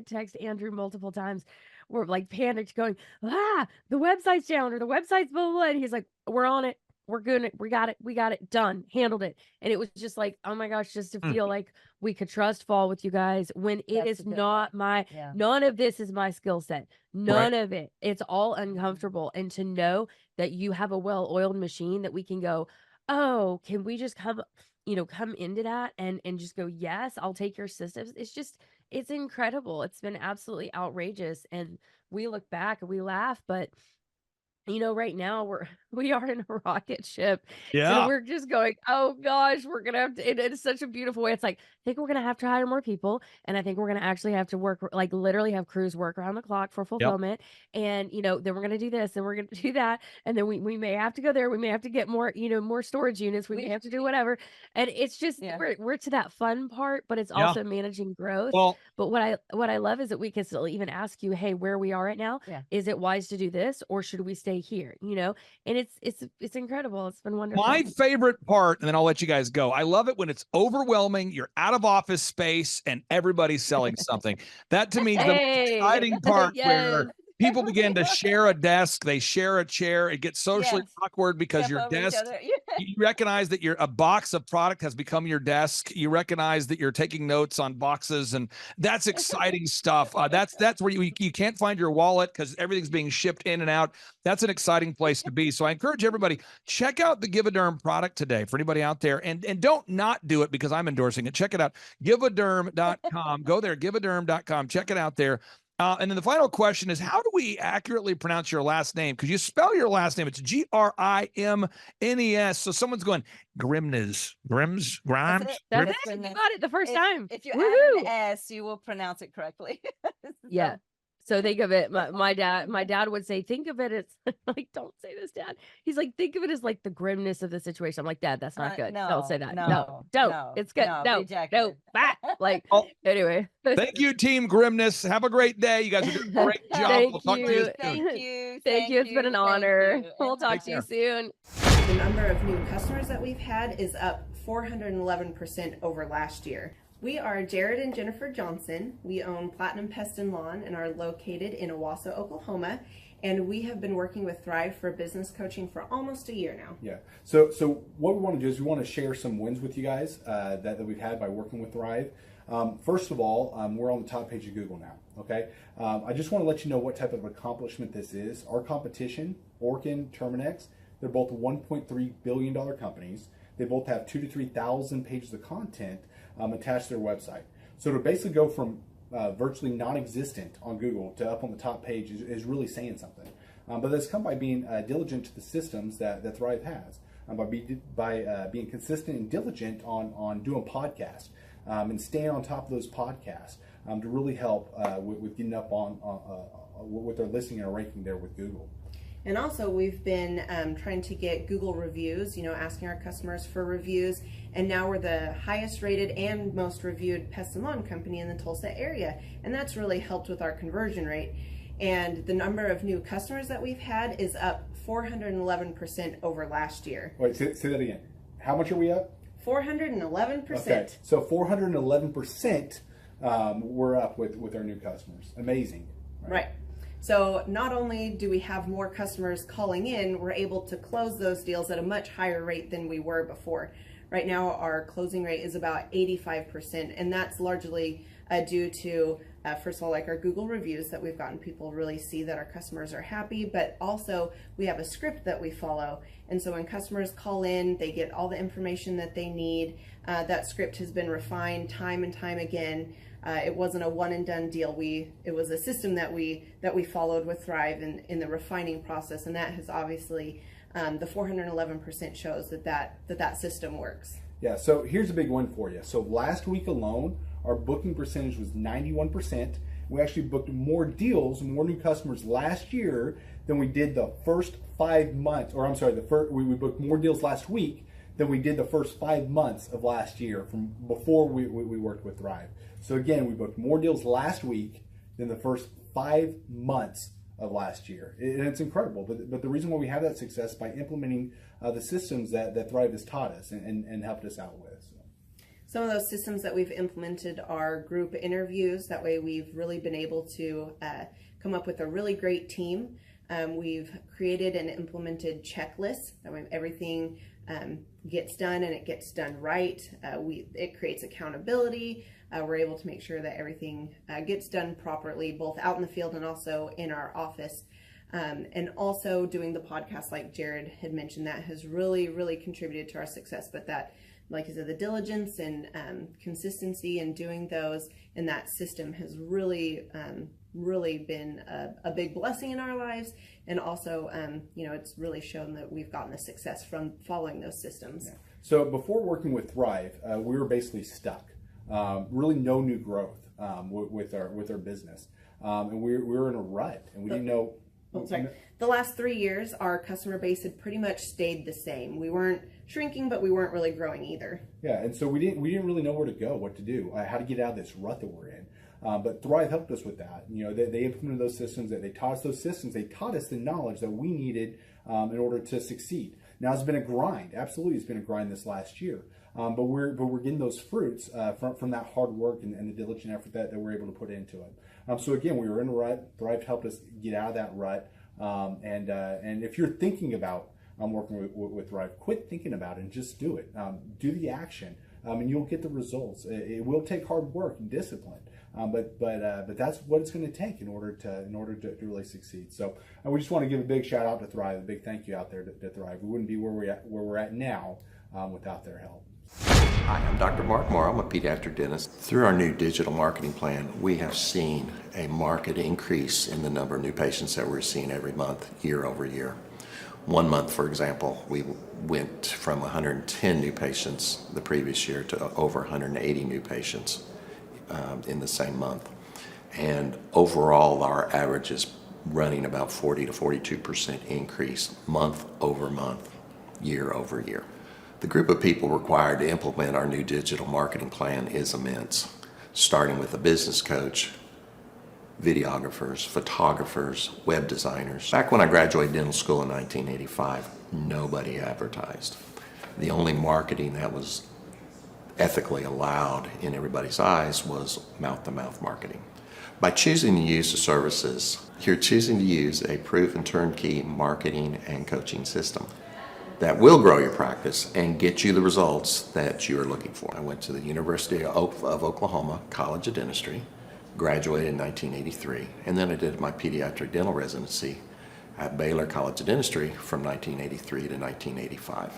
text Andrew multiple times. We're like panicked, going, the website's down, or the website's blah, blah, blah. And he's like, we're on it. We're good. We got it done, handled it. And it was just like, oh my gosh, just to feel like we could trust fall with you guys when it is not none of this is my skill set. None of it. It's all uncomfortable. And to know that you have a well-oiled machine that we can go, oh, can we just come into that and just go, yes, I'll take your systems. It's incredible. It's been absolutely outrageous. And we look back and we laugh, but right now we are in a rocket ship. Yeah. And we're just going, oh gosh, we're going to have to, it's such a beautiful way. It's like, I think we're going to have to hire more people. And I think we're going to actually have to work, like literally have crews work around the clock for fulfillment. And, then we're going to do this and we're going to do that. And then we may have to go there. We may have to get more, more storage units. We may have to do whatever. And it's just, we're to that fun part, but it's also managing growth. Well, but what I love is that we can still even ask you, hey, where we are right now, is it wise to do this, or should we stay here? And it's incredible. It's been wonderful. My favorite part, and then I'll let you guys go. I love it when it's overwhelming. You're out of office space and everybody's selling something. That to me is the most exciting part where people begin to share a desk, they share a chair. It gets socially awkward because your desk, you recognize that a box of product has become your desk. You recognize that you're taking notes on boxes, and that's exciting stuff. That's where you can't find your wallet because everything's being shipped in and out. That's an exciting place to be. So I encourage everybody, check out the Givaderm product today for anybody out there, and don't not do it because I'm endorsing it. Check it out, givaderm.com. Go there, givaderm.com. Check it out there. And then the final question is, how do we accurately pronounce your last name? Because you spell your last name, it's Grimnes. So someone's going, Grimes. That's it. You got it the first time. If you add an S, you will pronounce it correctly. Yeah. So think of it. My dad would say, think of it as like, don't say this, Dad. He's like, think of it as like the grimness of the situation. I'm like, Dad, that's not good. Don't say that. No, don't. It's good. No. Like, anyway. Thank you, Team Grimness. Have a great day. You guys are doing a great job. Thank We'll talk you. to you soon. Thank you. It's been an honor. We'll talk to you soon. The number of new customers that we've had is up 411% over last year. We are Jared and Jennifer Johnson. We own Platinum Pest and Lawn and are located in Owasso, Oklahoma. And we have been working with Thrive for business coaching for almost a year now. Yeah. So what we want to do is we want to share some wins with you guys that we've had by working with Thrive. First of all, we're on the top page of Google now. Okay. I just want to let you know what type of accomplishment this is. Our competition, Orkin, Terminex, they're both $1.3 billion companies. They both have 2,000 to 3,000 pages of content attached to their website. So to basically go from virtually non-existent on Google to up on the top page is really saying something. But that's come by being diligent to the systems that Thrive has, by being consistent and diligent on doing podcasts and staying on top of those podcasts to really help with getting up on with their listing and ranking there with Google. And also we've been trying to get Google reviews, asking our customers for reviews. And now we're the highest rated and most reviewed pest and lawn company in the Tulsa area. And that's really helped with our conversion rate. And the number of new customers that we've had is up 411% over last year. Wait, say that again. How much are we up? 411%. Okay, so 411% we're up with our new customers. Amazing. Right. So not only do we have more customers calling in, we're able to close those deals at a much higher rate than we were before. Right now, our closing rate is about 85%, and that's largely due to, first of all, like our Google reviews that we've gotten people really see that our customers are happy, but also we have a script that we follow. And so when customers call in, they get all the information that they need. That script has been refined time and time again. It wasn't a one and done deal. It was a system that we followed with Thrive in the refining process, and that has obviously the 411% shows that system works. Yeah, so here's a big one for you. So last week alone, our booking percentage was 91%. We actually booked more deals, more new customers last year than we did the first 5 months, or I'm sorry, we booked more deals last week than we did the first 5 months of last year from before we worked with Thrive. So again, we booked more deals last week than the first 5 months of last year. And it's incredible. But the reason why we have that success is by implementing the systems that Thrive has taught us and helped us out with. Some of those systems that we've implemented are group interviews. That way we've really been able to come up with a really great team. We've created and implemented checklists. That way everything gets done and it gets done right. It creates accountability. We're able to make sure that everything gets done properly, both out in the field and also in our office. And also doing the podcast, like Jared had mentioned, that has really, really contributed to our success. But that, like I said, the diligence and consistency in doing those and that system has really, really been a big blessing in our lives. And also, it's really shown that we've gotten the success from following those systems. Yeah. So before working with Thrive, we were basically stuck. Really no new growth with our business. And we were in a rut and we didn't know. The last 3 years, our customer base had pretty much stayed the same. We weren't shrinking, but we weren't really growing either. Yeah, and so we didn't really know where to go, what to do, how to get out of this rut that we're in. But Thrive helped us with that. They implemented those systems. They taught us those systems. They taught us the knowledge that we needed in order to succeed. Now it's been a grind. Absolutely, it's been a grind this last year. But we're getting those fruits from that hard work and the diligent effort that we're able to put into it. So again, we were in a rut. Thrive helped us get out of that rut. And if you're thinking about working with Thrive, quit thinking about it and just do it. Do the action, and you'll get the results. It will take hard work and discipline, but that's what it's going to take in order to really succeed. So we just want to give a big shout out to Thrive, a big thank you out there to Thrive. We wouldn't be where we're at now without their help. Hi, I'm Dr. Mark Moore. I'm a pediatric dentist. Through our new digital marketing plan, we have seen a marked increase in the number of new patients that we're seeing every month, year over year. 1 month, for example, we went from 110 new patients the previous year to over 180 new patients in the same month. And overall, our average is running about 40 to 42% increase month over month, year over year. The group of people required to implement our new digital marketing plan is immense, starting with a business coach, videographers, photographers, web designers. Back when I graduated dental school in 1985, nobody advertised. The only marketing that was ethically allowed in everybody's eyes was mouth-to-mouth marketing. By choosing to use the services, you're choosing to use a proven turnkey marketing and coaching system that will grow your practice and get you the results that you're looking for. I went to the University of Oklahoma College of Dentistry, graduated in 1983, and then I did my pediatric dental residency at Baylor College of Dentistry from 1983 to 1985.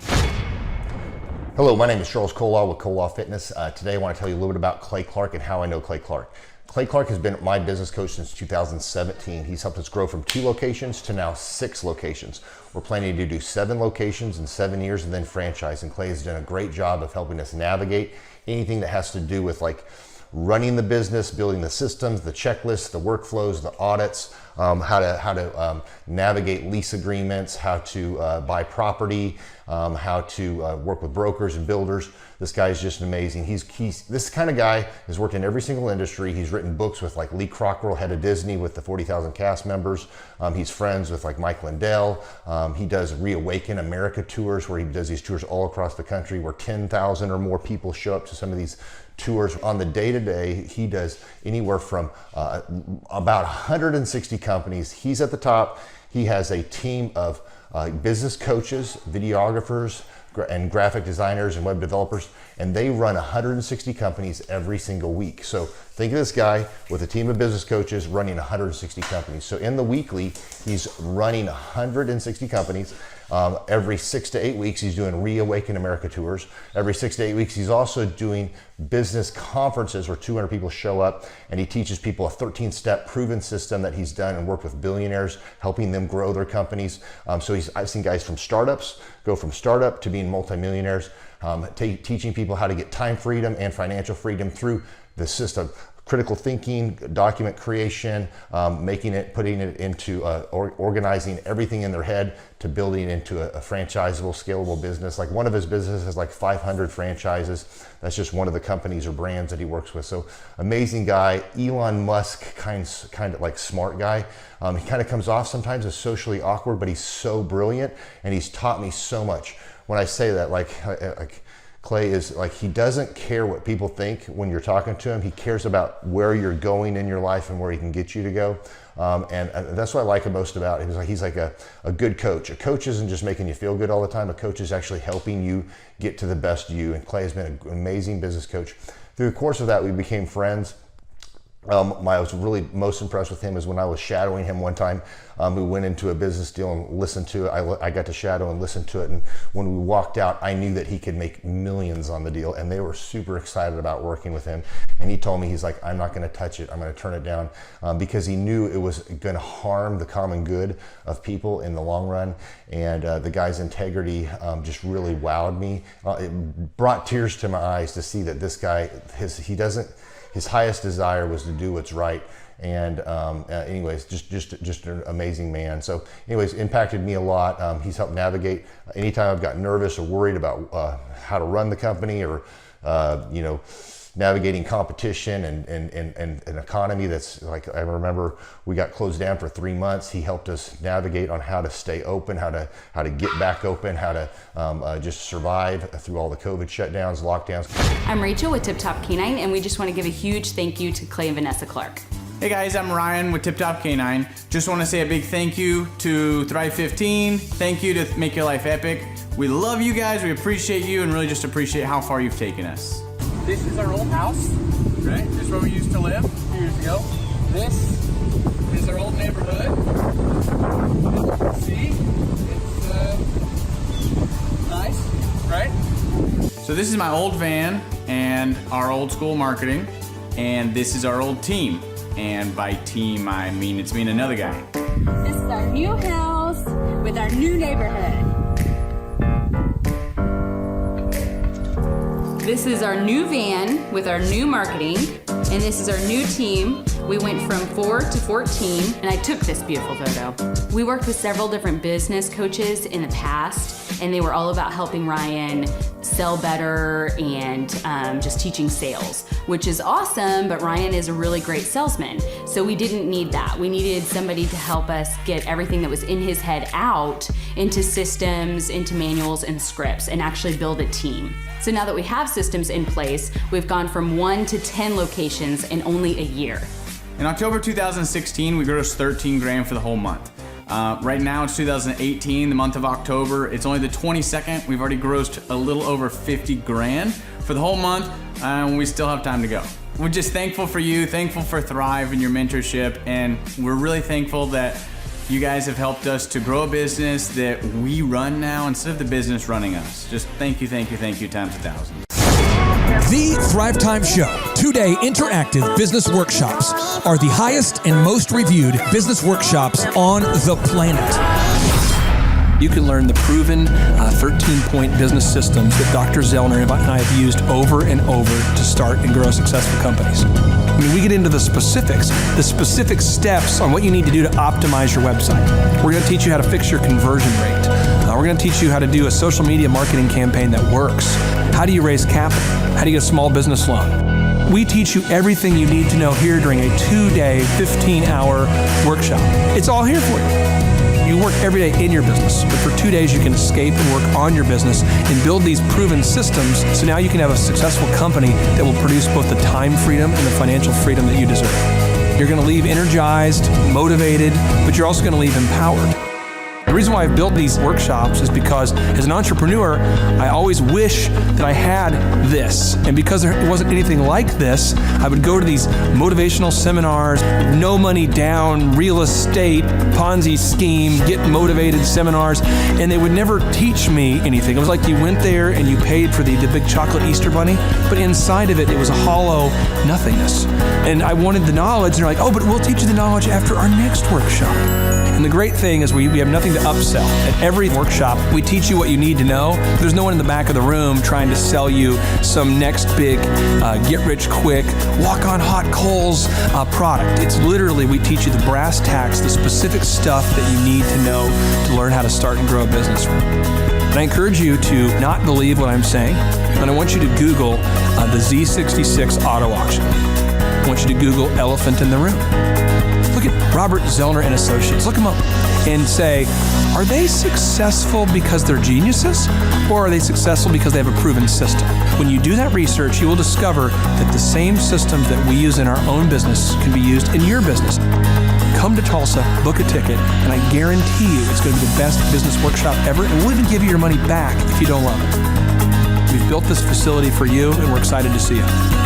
Hello, my name is Charles Colaw with Colaw Fitness. Today I want to tell you a little bit about Clay Clark and how I know Clay Clark. Clay Clark has been my business coach since 2017. He's helped us grow from 2 locations to now 6 locations. We're planning to do 7 locations in 7 years and then franchise. And Clay has done a great job of helping us navigate anything that has to do with like running the business, building the systems, the checklists, the workflows, the audits, how to navigate lease agreements, how to buy property, how to work with brokers and builders. This guy is just amazing. He's this kind of guy has worked in every single industry. He's written books with like Lee Cockrell, head of Disney, with the 40,000 cast members. He's friends with like Mike Lindell. He does Reawaken America tours where he does these tours all across the country where 10,000 or more people show up to some of these tours. On the day-to-day, he does anywhere from about 160 companies. He's at the top. He has a team of business coaches, videographers, and graphic designers and web developers, and they run 160 companies every single week. So think of this guy with a team of business coaches running 160 companies. So in the weekly, he's running 160 companies. Every 6 to 8 weeks, he's doing Reawaken America tours. Every 6 to 8 weeks, he's also doing business conferences where 200 people show up, and he teaches people a 13-step proven system that he's done and worked with billionaires, helping them grow their companies. So I've seen guys from startups go from startup to being multimillionaires, teaching people how to get time freedom and financial freedom through the system. Critical thinking, document creation, putting it into organizing everything in their head to building into a franchisable, scalable business. Like one of his businesses has like 500 franchises. That's just one of the companies or brands that he works with. So amazing guy. Elon Musk, kind of like smart guy. He kind of comes off sometimes as socially awkward, but he's so brilliant, and he's taught me so much. When I say that, like Clay is like, he doesn't care what people think when you're talking to him. He cares about where you're going in your life and where he can get you to go. And that's what I like most about him. He's like a good coach. A coach isn't just making you feel good all the time. A coach is actually helping you get to the best you. And Clay has been an amazing business coach. Through the course of that, we became friends. I was really most impressed with him is when I was shadowing him one time. We went into a business deal and listened to it. I got to shadow and listen to it. And when we walked out, I knew that he could make millions on the deal. And they were super excited about working with him. And he told me, he's like, I'm not going to touch it. I'm going to turn it down, because he knew it was going to harm the common good of people in the long run. And the guy's integrity just really wowed me. It brought tears to my eyes to see that this guy, his highest desire was to do what's right. And anyways, just an amazing man. So anyways, impacted me a lot. He's helped navigate anytime I've got nervous or worried about how to run the company, or navigating competition and an economy that's like, I remember we got closed down for 3 months. He helped us navigate on how to stay open, how to get back open, how to just survive through all the COVID shutdowns, lockdowns. I'm Rachel with Tip Top Canine, and we just want to give a huge thank you to Clay and Vanessa Clark. Hey guys, I'm Ryan with Tip Top Canine. Just want to say a big thank you to Thrive 15. Thank you to Make Your Life Epic. We love you guys, we appreciate you, and really just appreciate how far you've taken us. This is our old house, right? This is where we used to live a few years ago. This is our old neighborhood. See, it's nice, right? So this is my old van and our old school marketing, and this is our old team. And by team, I mean it's me and another guy. This is our new house with our new neighborhood. This is our new van with our new marketing, and this is our new team. We went from 4 to 14, and I took this beautiful photo. We worked with several different business coaches in the past, and they were all about helping Ryan sell better and just teaching sales, which is awesome, but Ryan is a really great salesman. So we didn't need that. We needed somebody to help us get everything that was in his head out into systems, into manuals and scripts, and actually build a team. So now that we have systems in place, we've gone from 1 to 10 locations in only a year. In October 2016, we grossed 13 grand for the whole month. Right now it's 2018, the month of October. It's only the 22nd. We've already grossed a little over 50 grand for the whole month, and we still have time to go. We're just thankful for you, thankful for Thrive and your mentorship, and we're really thankful that you guys have helped us to grow a business that we run now instead of the business running us. Just thank you times 1,000. The Thrive Time Show 2-day interactive business workshops are the highest and most reviewed business workshops on the planet. You can learn the proven 13-point business systems that Dr. Zellner and I have used over and over to start and grow successful companies. I mean, we get into the specific steps on what you need to do to optimize your website. We're going to teach you how to fix your conversion rate. We're going to teach you how to do a social media marketing campaign that works. How do you raise capital? How do you get a small business loan? We teach you everything you need to know here during a 2-day, 15-hour workshop. It's all here for you. You work every day in your business, but for 2 days you can escape and work on your business and build these proven systems so now you can have a successful company that will produce both the time freedom and the financial freedom that you deserve. You're going to leave energized, motivated, but you're also going to leave empowered. reason why I've built these workshops is because as an entrepreneur, I always wish that I had this. And because there wasn't anything like this, I would go to these motivational seminars, no money down, real estate, Ponzi scheme, get motivated seminars, and they would never teach me anything. It was like you went there and you paid for the big chocolate Easter bunny, but inside of it, it was a hollow nothingness. And I wanted the knowledge, and they're like, oh, but we'll teach you the knowledge after our next workshop. And the great thing is we have nothing to upsell. At every workshop, we teach you what you need to know. There's no one in the back of the room trying to sell you some next big get-rich-quick, walk-on-hot coals product. It's literally, we teach you the brass tacks, the specific stuff that you need to know to learn how to start and grow a business. And I encourage you to not believe what I'm saying, and I want you to Google the Z66 auto auction. I want you to Google elephant in the room. Look at Robert Zellner and Associates. Look them up and say, are they successful because they're geniuses, or are they successful because they have a proven system? When you do that research, you will discover that the same systems that we use in our own business can be used in your business. Come to Tulsa, book a ticket, and I guarantee you it's going to be the best business workshop ever, and we'll even give you your money back if you don't love it. We've built this facility for you, and we're excited to see you.